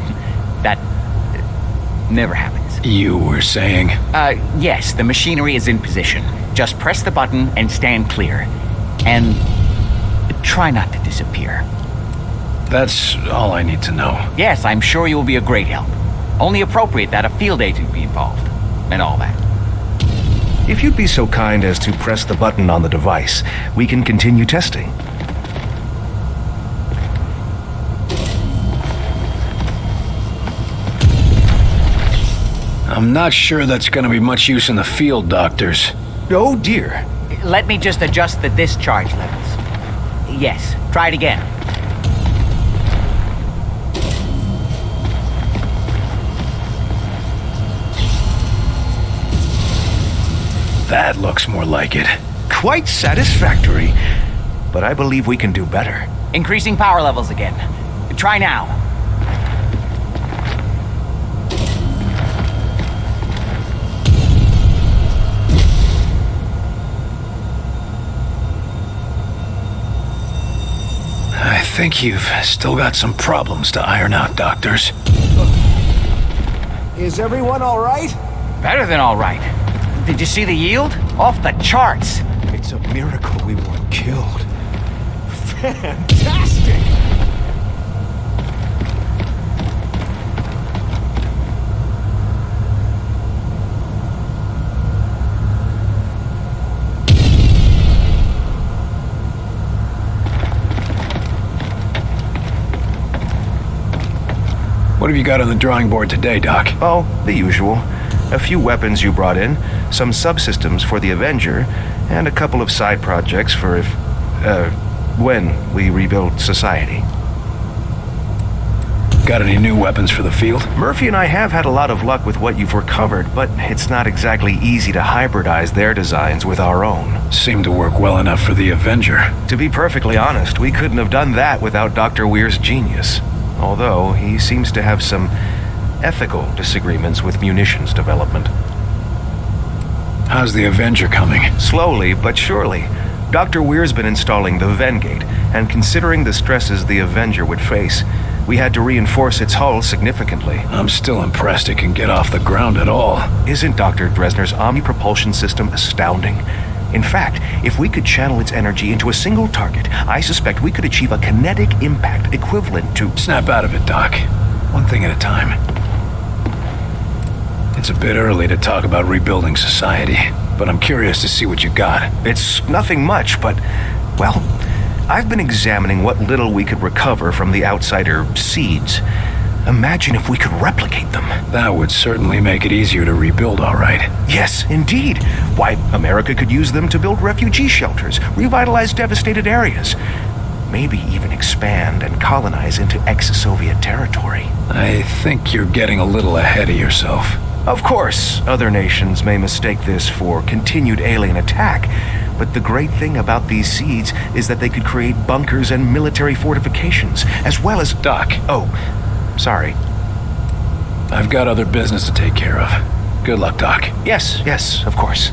That never happens. You were saying? Yes, the machinery is in position. Just press the button and stand clear. And try not to disappear. That's all I need to know. Yes, I'm sure you will be a great help. Only appropriate that a field agent be involved. And all that. If you'd be so kind as to press the button on the device, we can continue testing. I'm not sure that's gonna be much use in the field, doctors. Oh dear. Let me just adjust the discharge levels. Yes, try it again. That looks more like it. Quite satisfactory. But I believe we can do better. Increasing power levels again. Try now. I think you've still got some problems to iron out, doctors. Is everyone all right? Better than all right. Did you see the yield? Off the charts. It's a miracle we weren't killed. Fantastic! What have you got on the drawing board today, Doc? Oh, the usual. A few weapons you brought in, some subsystems for the Avenger, and a couple of side projects for when we rebuild society. Got any new weapons for the field? Murphy and I have had a lot of luck with what you've recovered, but it's not exactly easy to hybridize their designs with our own. Seemed to work well enough for the Avenger. To be perfectly honest, we couldn't have done that without Dr. Weir's genius. Although, he seems to have some ethical disagreements with munitions development. How's the Avenger coming? Slowly, but surely. Dr. Weir's been installing the Vengate, and considering the stresses the Avenger would face, we had to reinforce its hull significantly. I'm still impressed it can get off the ground at all. Isn't Dr. Dresner's Omni-Propulsion system astounding? In fact, if we could channel its energy into a single target, I suspect we could achieve a kinetic impact equivalent to... Snap out of it, Doc. One thing at a time. It's a bit early to talk about rebuilding society, but I'm curious to see what you got. It's nothing much, but, well, I've been examining what little we could recover from the outsider seeds. Imagine if we could replicate them. That would certainly make it easier to rebuild, all right. Yes, indeed. Why, America could use them to build refugee shelters, revitalize devastated areas, maybe even expand and colonize into ex-Soviet territory. I think you're getting a little ahead of yourself. Of course, other nations may mistake this for continued alien attack, but the great thing about these seeds is that they could create bunkers and military fortifications, as well as... Doc. Oh, sorry. I've got other business to take care of. Good luck, Doc. Yes, of course.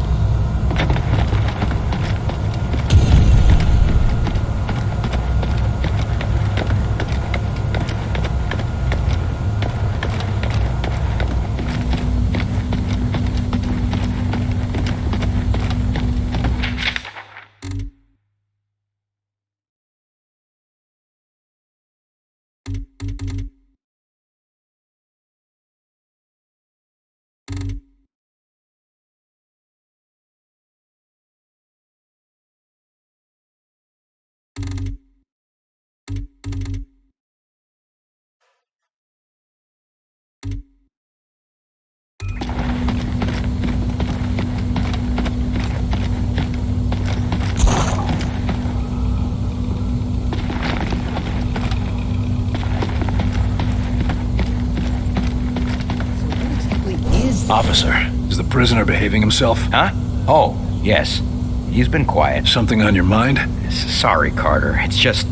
Officer, is the prisoner behaving himself? Huh? Oh, yes. He's been quiet. Something on your mind? Sorry, Carter. It's just...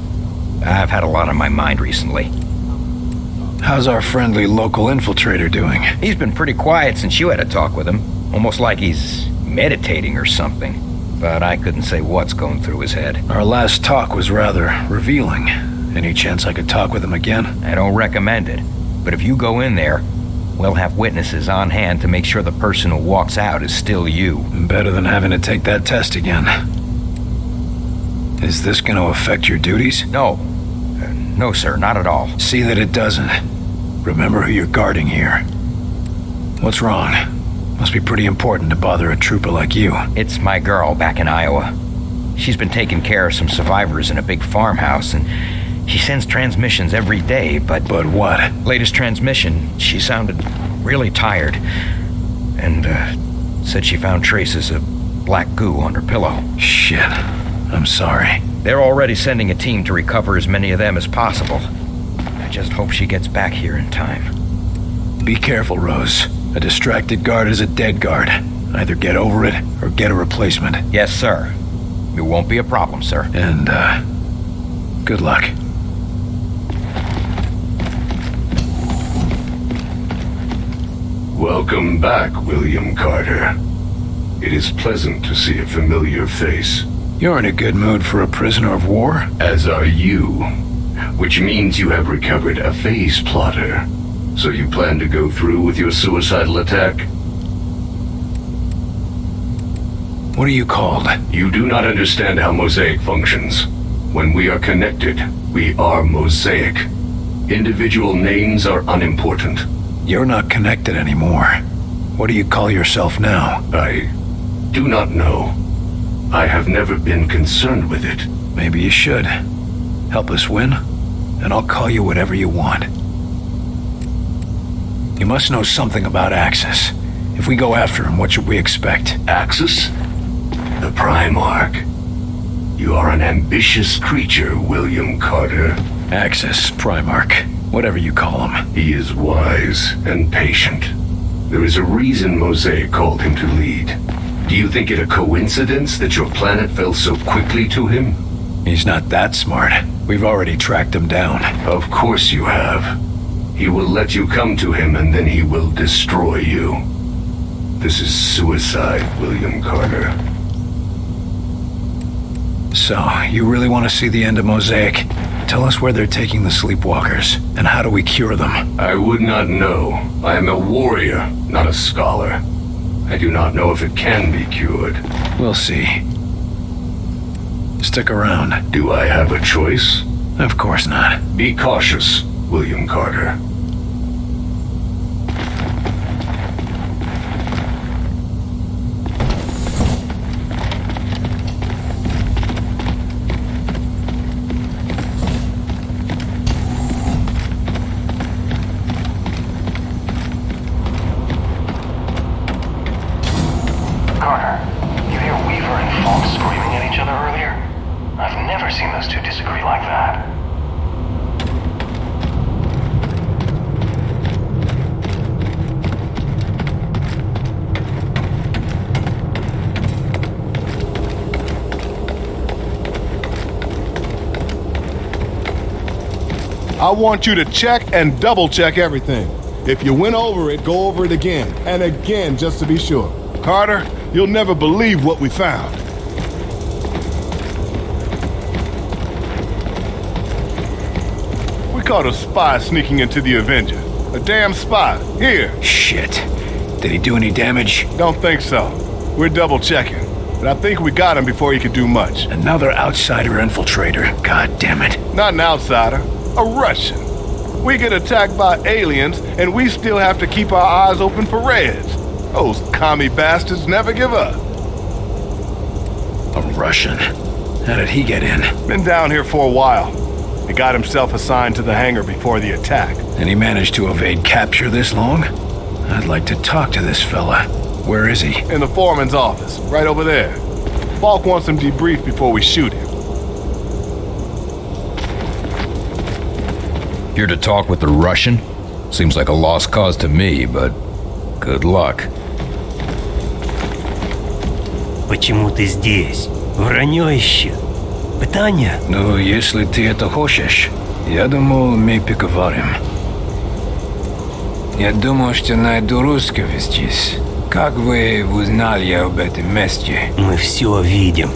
I've had a lot on my mind recently. How's our friendly local infiltrator doing? He's been pretty quiet since you had a talk with him. Almost like he's meditating or something. But I couldn't say what's going through his head. Our last talk was rather revealing. Any chance I could talk with him again? I don't recommend it. But if you go in there, we'll have witnesses on hand to make sure the person who walks out is still you. Better than having to take that test again. Is this going to affect your duties? No. No, sir, not at all. See that it doesn't. Remember who you're guarding here. What's wrong? Must be pretty important to bother a trooper like you. It's my girl back in Iowa. She's been taking care of some survivors in a big farmhouse, and she sends transmissions every day, but... But what? Latest transmission, she sounded really tired. And, said she found traces of black goo on her pillow. Shit. I'm sorry. They're already sending a team to recover as many of them as possible. I just hope she gets back here in time. Be careful, Rose. A distracted guard is a dead guard. Either get over it, or get a replacement. Yes, sir. It won't be a problem, sir. And, good luck. Welcome back, William Carter. It is pleasant to see a familiar face. You're in a good mood for a prisoner of war? As are you. Which means you have recovered a phase plotter. So you plan to go through with your suicidal attack? What are you called? You do not understand how Mosaic functions. When we are connected, we are Mosaic. Individual names are unimportant. You're not connected anymore. What do you call yourself now? I do not know. I have never been concerned with it. Maybe you should. Help us win, and I'll call you whatever you want. You must know something about Axis. If we go after him, what should we expect? Axis? The Primarch. You are an ambitious creature, William Carter. Axis, Primarch, whatever you call him. He is wise and patient. There is a reason Mosaic called him to lead. Do you think it a coincidence that your planet fell so quickly to him? He's not that smart. We've already tracked him down. Of course you have. He will let you come to him and then he will destroy you. This is suicide, William Carter. So, you really want to see the end of Mosaic? Tell us where they're taking the Sleepwalkers, and how do we cure them? I would not know. I am a warrior, not a scholar. I do not know if it can be cured. We'll see. Stick around. Do I have a choice? Of course not. Be cautious, William Carter. Carter, you hear Weaver and Falk screaming at each other earlier? I've never seen those two disagree like that. I want you to check and double check everything. If you went over it, go over it again, and again, just to be sure. Carter, you'll never believe what we found. We caught a spy sneaking into the Avenger. A damn spy. Here. Shit. Did he do any damage? Don't think so. We're double checking. But I think we got him before he could do much. Another outsider infiltrator. God damn it. Not an outsider. A Russian. We get attacked by aliens, and we still have to keep our eyes open for Reds. Those commie bastards never give up. A Russian? How did he get in? Been down here for a while. He got himself assigned to the hangar before the attack. And he managed to evade capture this long? I'd like to talk to this fella. Where is he? In the foreman's office, right over there. Falk wants him debriefed before we shoot him. Here to talk with the Russian? Seems like a lost cause to me, but good luck. Почему ты здесь? Вранье еще? Пытание? Ну, если ты это хочешь, я думал, мы поговорим. Я думал, что найду русского здесь. Как вы узнали об этом месте? Мы все видим.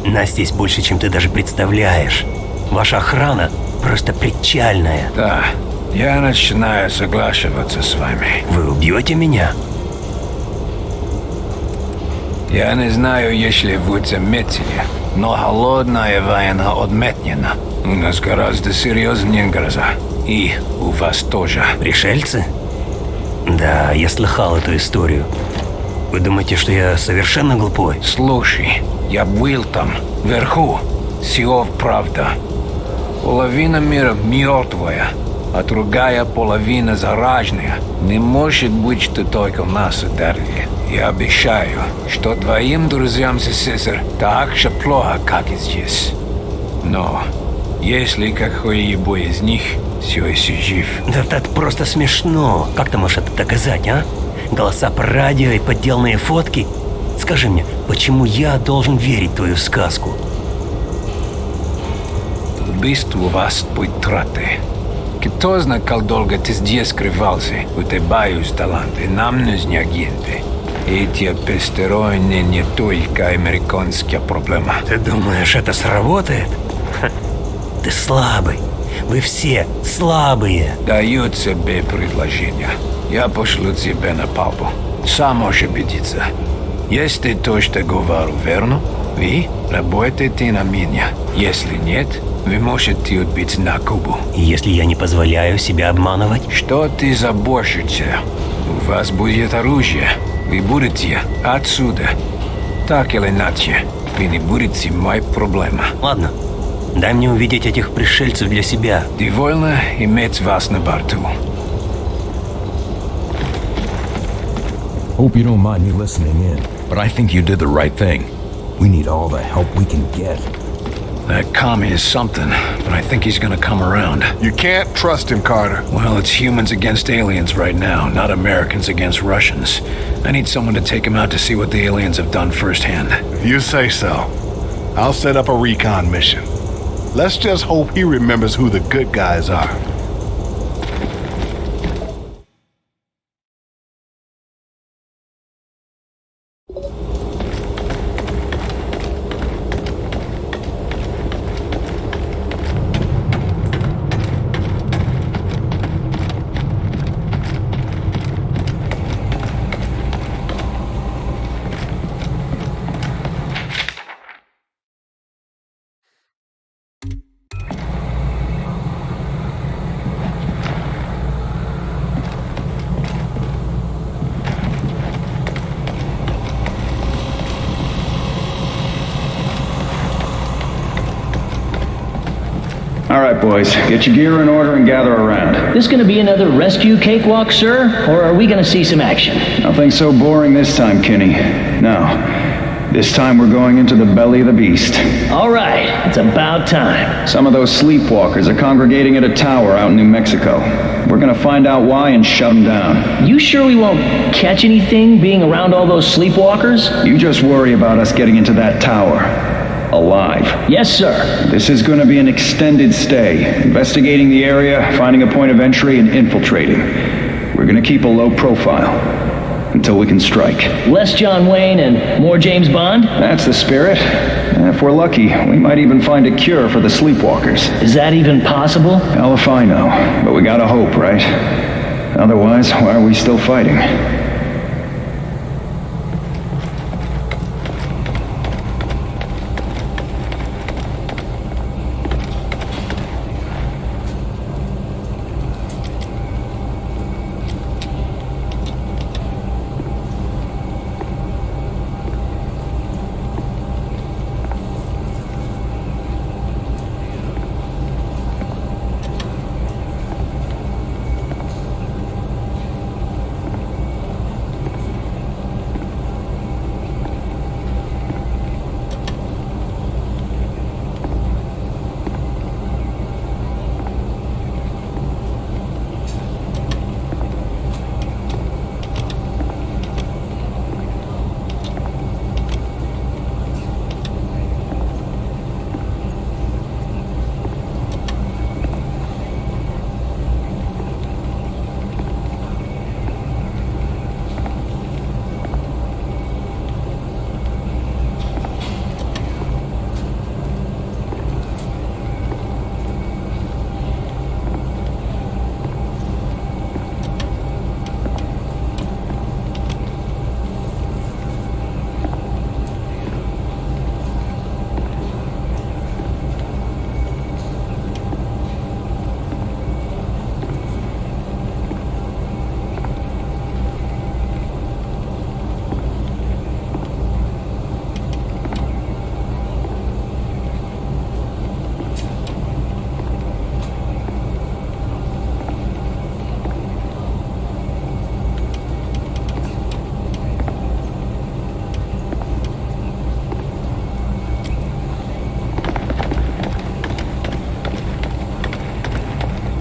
Нас здесь больше, чем ты даже представляешь. Ваша охрана просто причальная. Да, я начинаю соглашиваться с вами. Вы убьете меня? Я не знаю, если вы заметили, но холодная война отменена. У нас гораздо серьезнее гроза. И у вас тоже. Пришельцы? Да, я слыхал эту историю. Вы думаете, что я совершенно глупой? Слушай, я был там, вверху. Все правда. Половина мира мертвая, а другая половина зараженная. Не может быть, что только нас ударили. Я обещаю, что твоим друзьям СССР так же плохо, как и здесь. Но если какой-либо из них все еще жив... Да это просто смешно. Как ты можешь это доказать, а? Голоса по радио и подделанные фотки? Скажи мне, почему я должен верить в твою сказку? Убийство вас будет траты. Кто знает, как долго ты здесь скрывался? У тебя есть таланты, нам нужны агенты. Эти пестероны не только американская проблема. Ты думаешь, это сработает? Ха. Ты слабый. Вы все слабые. Даю тебе предложение. Я пошлю тебя на палубу. Сам можешь убедиться. Если то, что говорю, верно, вы работаете на меня. Если нет, вы можете отбить на Кубу. И если я не позволяю себя обманывать? Что ты заботишься? У вас будет оружие. Вы будете отсюда. Так или иначе, вы не будете моей проблемой. Ладно. Дай мне увидеть этих пришельцев для себя. Довольно иметь вас на борту. Hope you don't mind me listening in. But I think you did the right thing. We need all the help we can get. That commie is something, but I think he's gonna come around. You can't trust him, Carter. Well, it's humans against aliens right now, not Americans against Russians. I need someone to take him out to see what the aliens have done firsthand. If you say so. I'll set up a recon mission. Let's just hope he remembers who the good guys are. All right, boys, get your gear in order and gather around. This gonna be another rescue cakewalk, sir? Or are we gonna see some action? Nothing so boring this time, Kinney. No. This time we're going into the belly of the beast. All right, it's about time. Some of those sleepwalkers are congregating at a tower out in New Mexico. We're gonna find out why and shut them down. You sure we won't catch anything being around all those sleepwalkers? You just worry about us getting into that tower. Alive. Yes, sir. This is going to be an extended stay, investigating the area, finding a point of entry, and infiltrating. We're going to keep a low profile until we can strike. Less John Wayne and more James Bond? That's the spirit. And if we're lucky, we might even find a cure for the sleepwalkers. Is that even possible? Hell if I know, but we gotta hope, right? Otherwise, why are we still fighting?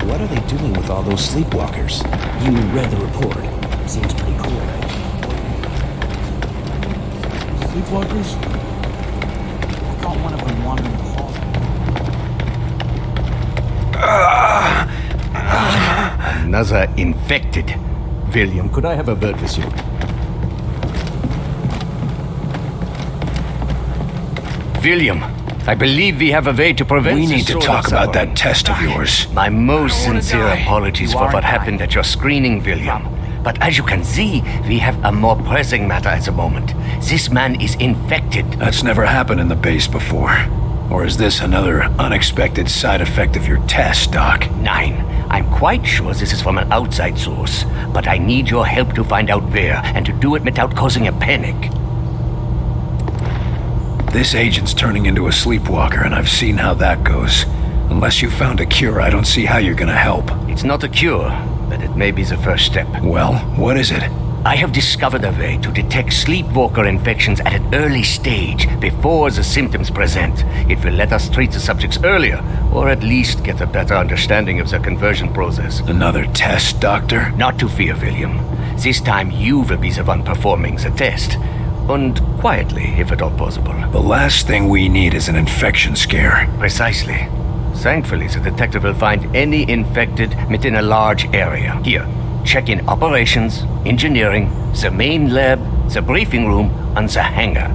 What are they doing with all those sleepwalkers? You read the report. Seems pretty cool. Sleepwalkers? I thought one of them wanted in the hall. Another infected. William, could I have a word with you? William, I believe we have a way to prevent We need to talk about that test of yours. My most sincere apologies for what happened at your screening, William. But as you can see, we have a more pressing matter at the moment. This man is infected. That's never happened in the base before. Or is this another unexpected side effect of your test, Doc? Nine. I'm quite sure this is from an outside source, but I need your help to find out where, and to do it without causing a panic. This agent's turning into a sleepwalker, and I've seen how that goes. Unless you found a cure, I don't see how you're gonna help. It's not a cure, but it may be the first step. Well, what is it? I have discovered a way to detect sleepwalker infections at an early stage, before the symptoms present. It will let us treat the subjects earlier, or at least get a better understanding of the conversion process. Another test, Doctor? Not to fear, William. This time you will be the one performing the test. And quietly, if at all possible. The last thing we need is an infection scare. Precisely. Thankfully, the detective will find any infected within a large area. Here, check in operations, engineering, the main lab, the briefing room, and the hangar.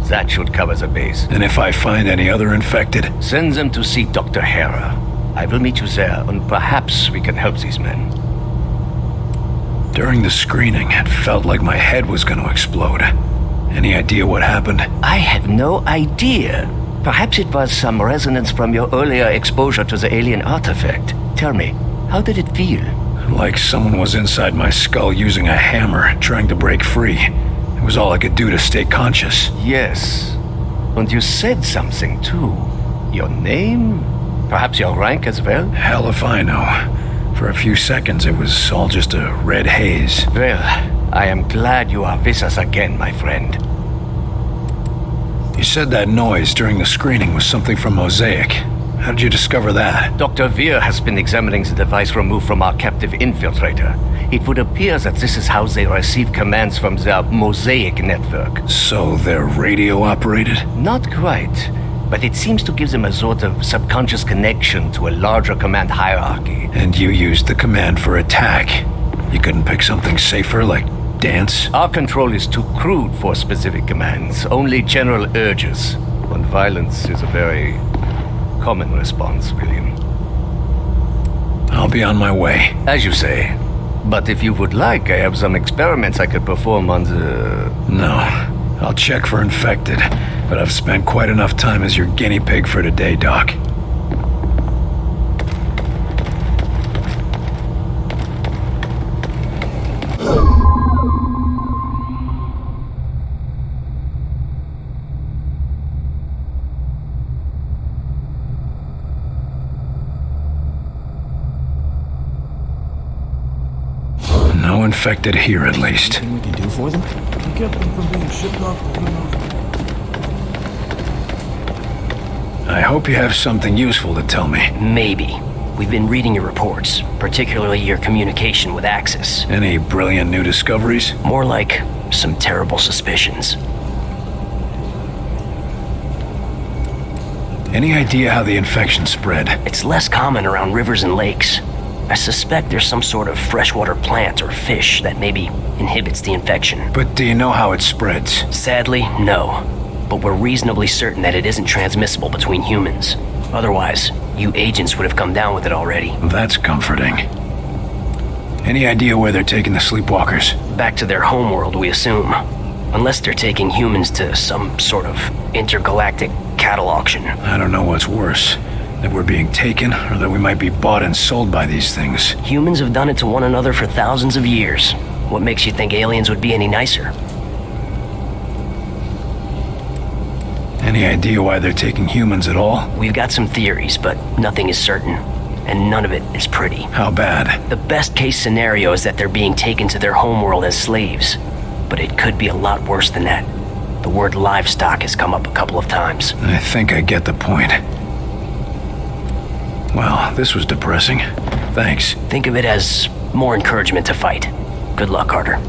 That should cover the base. And if I find any other infected? Send them to see Dr. Hera. I will meet you there, and perhaps we can help these men. During the screening, it felt like my head was going to explode. Any idea what happened? I have no idea. Perhaps it was some resonance from your earlier exposure to the alien artifact. Tell me, how did it feel? Like someone was inside my skull using a hammer, trying to break free. It was all I could do to stay conscious. Yes. And you said something too. Your name? Perhaps your rank as well? Hell if I know. For a few seconds, it was all just a red haze. Well, I am glad you are with us again, my friend. You said that noise during the screening was something from Mosaic. How did you discover that? Dr. Veer has been examining the device removed from our captive infiltrator. It would appear that this is how they receive commands from their Mosaic network. So they're radio operated? Not quite. But it seems to give them a sort of subconscious connection to a larger command hierarchy. And you used the command for attack. You couldn't pick something safer, like dance? Our control is too crude for specific commands, only general urges. And violence is a very common response, William. I'll be on my way. As you say. But if you would like, I have some experiments I could perform on the... No. I'll check for infected, but I've spent quite enough time as your guinea pig for today, Doc. No infected here, at least. Anything we can do for them? You kept them from being shipped off to who knows. I hope you have something useful to tell me. Maybe. We've been reading your reports, particularly your communication with Axis. Any brilliant new discoveries? More like some terrible suspicions. Any idea how the infection spread? It's less common around rivers and lakes. I suspect there's some sort of freshwater plant or fish that maybe inhibits the infection. But do you know how it spreads? Sadly, no. But we're reasonably certain that it isn't transmissible between humans. Otherwise, you agents would have come down with it already. That's comforting. Any idea where they're taking the sleepwalkers? Back to their homeworld, we assume. Unless they're taking humans to some sort of intergalactic cattle auction. I don't know what's worse. That we're being taken, or that we might be bought and sold by these things. Humans have done it to one another for thousands of years. What makes you think aliens would be any nicer? Any idea why they're taking humans at all? We've got some theories, but nothing is certain. And none of it is pretty. How bad? The best case scenario is that they're being taken to their homeworld as slaves. But it could be a lot worse than that. The word livestock has come up a couple of times. I think I get the point. Well, this was depressing. Thanks. Think of it as more encouragement to fight. Good luck, Carter.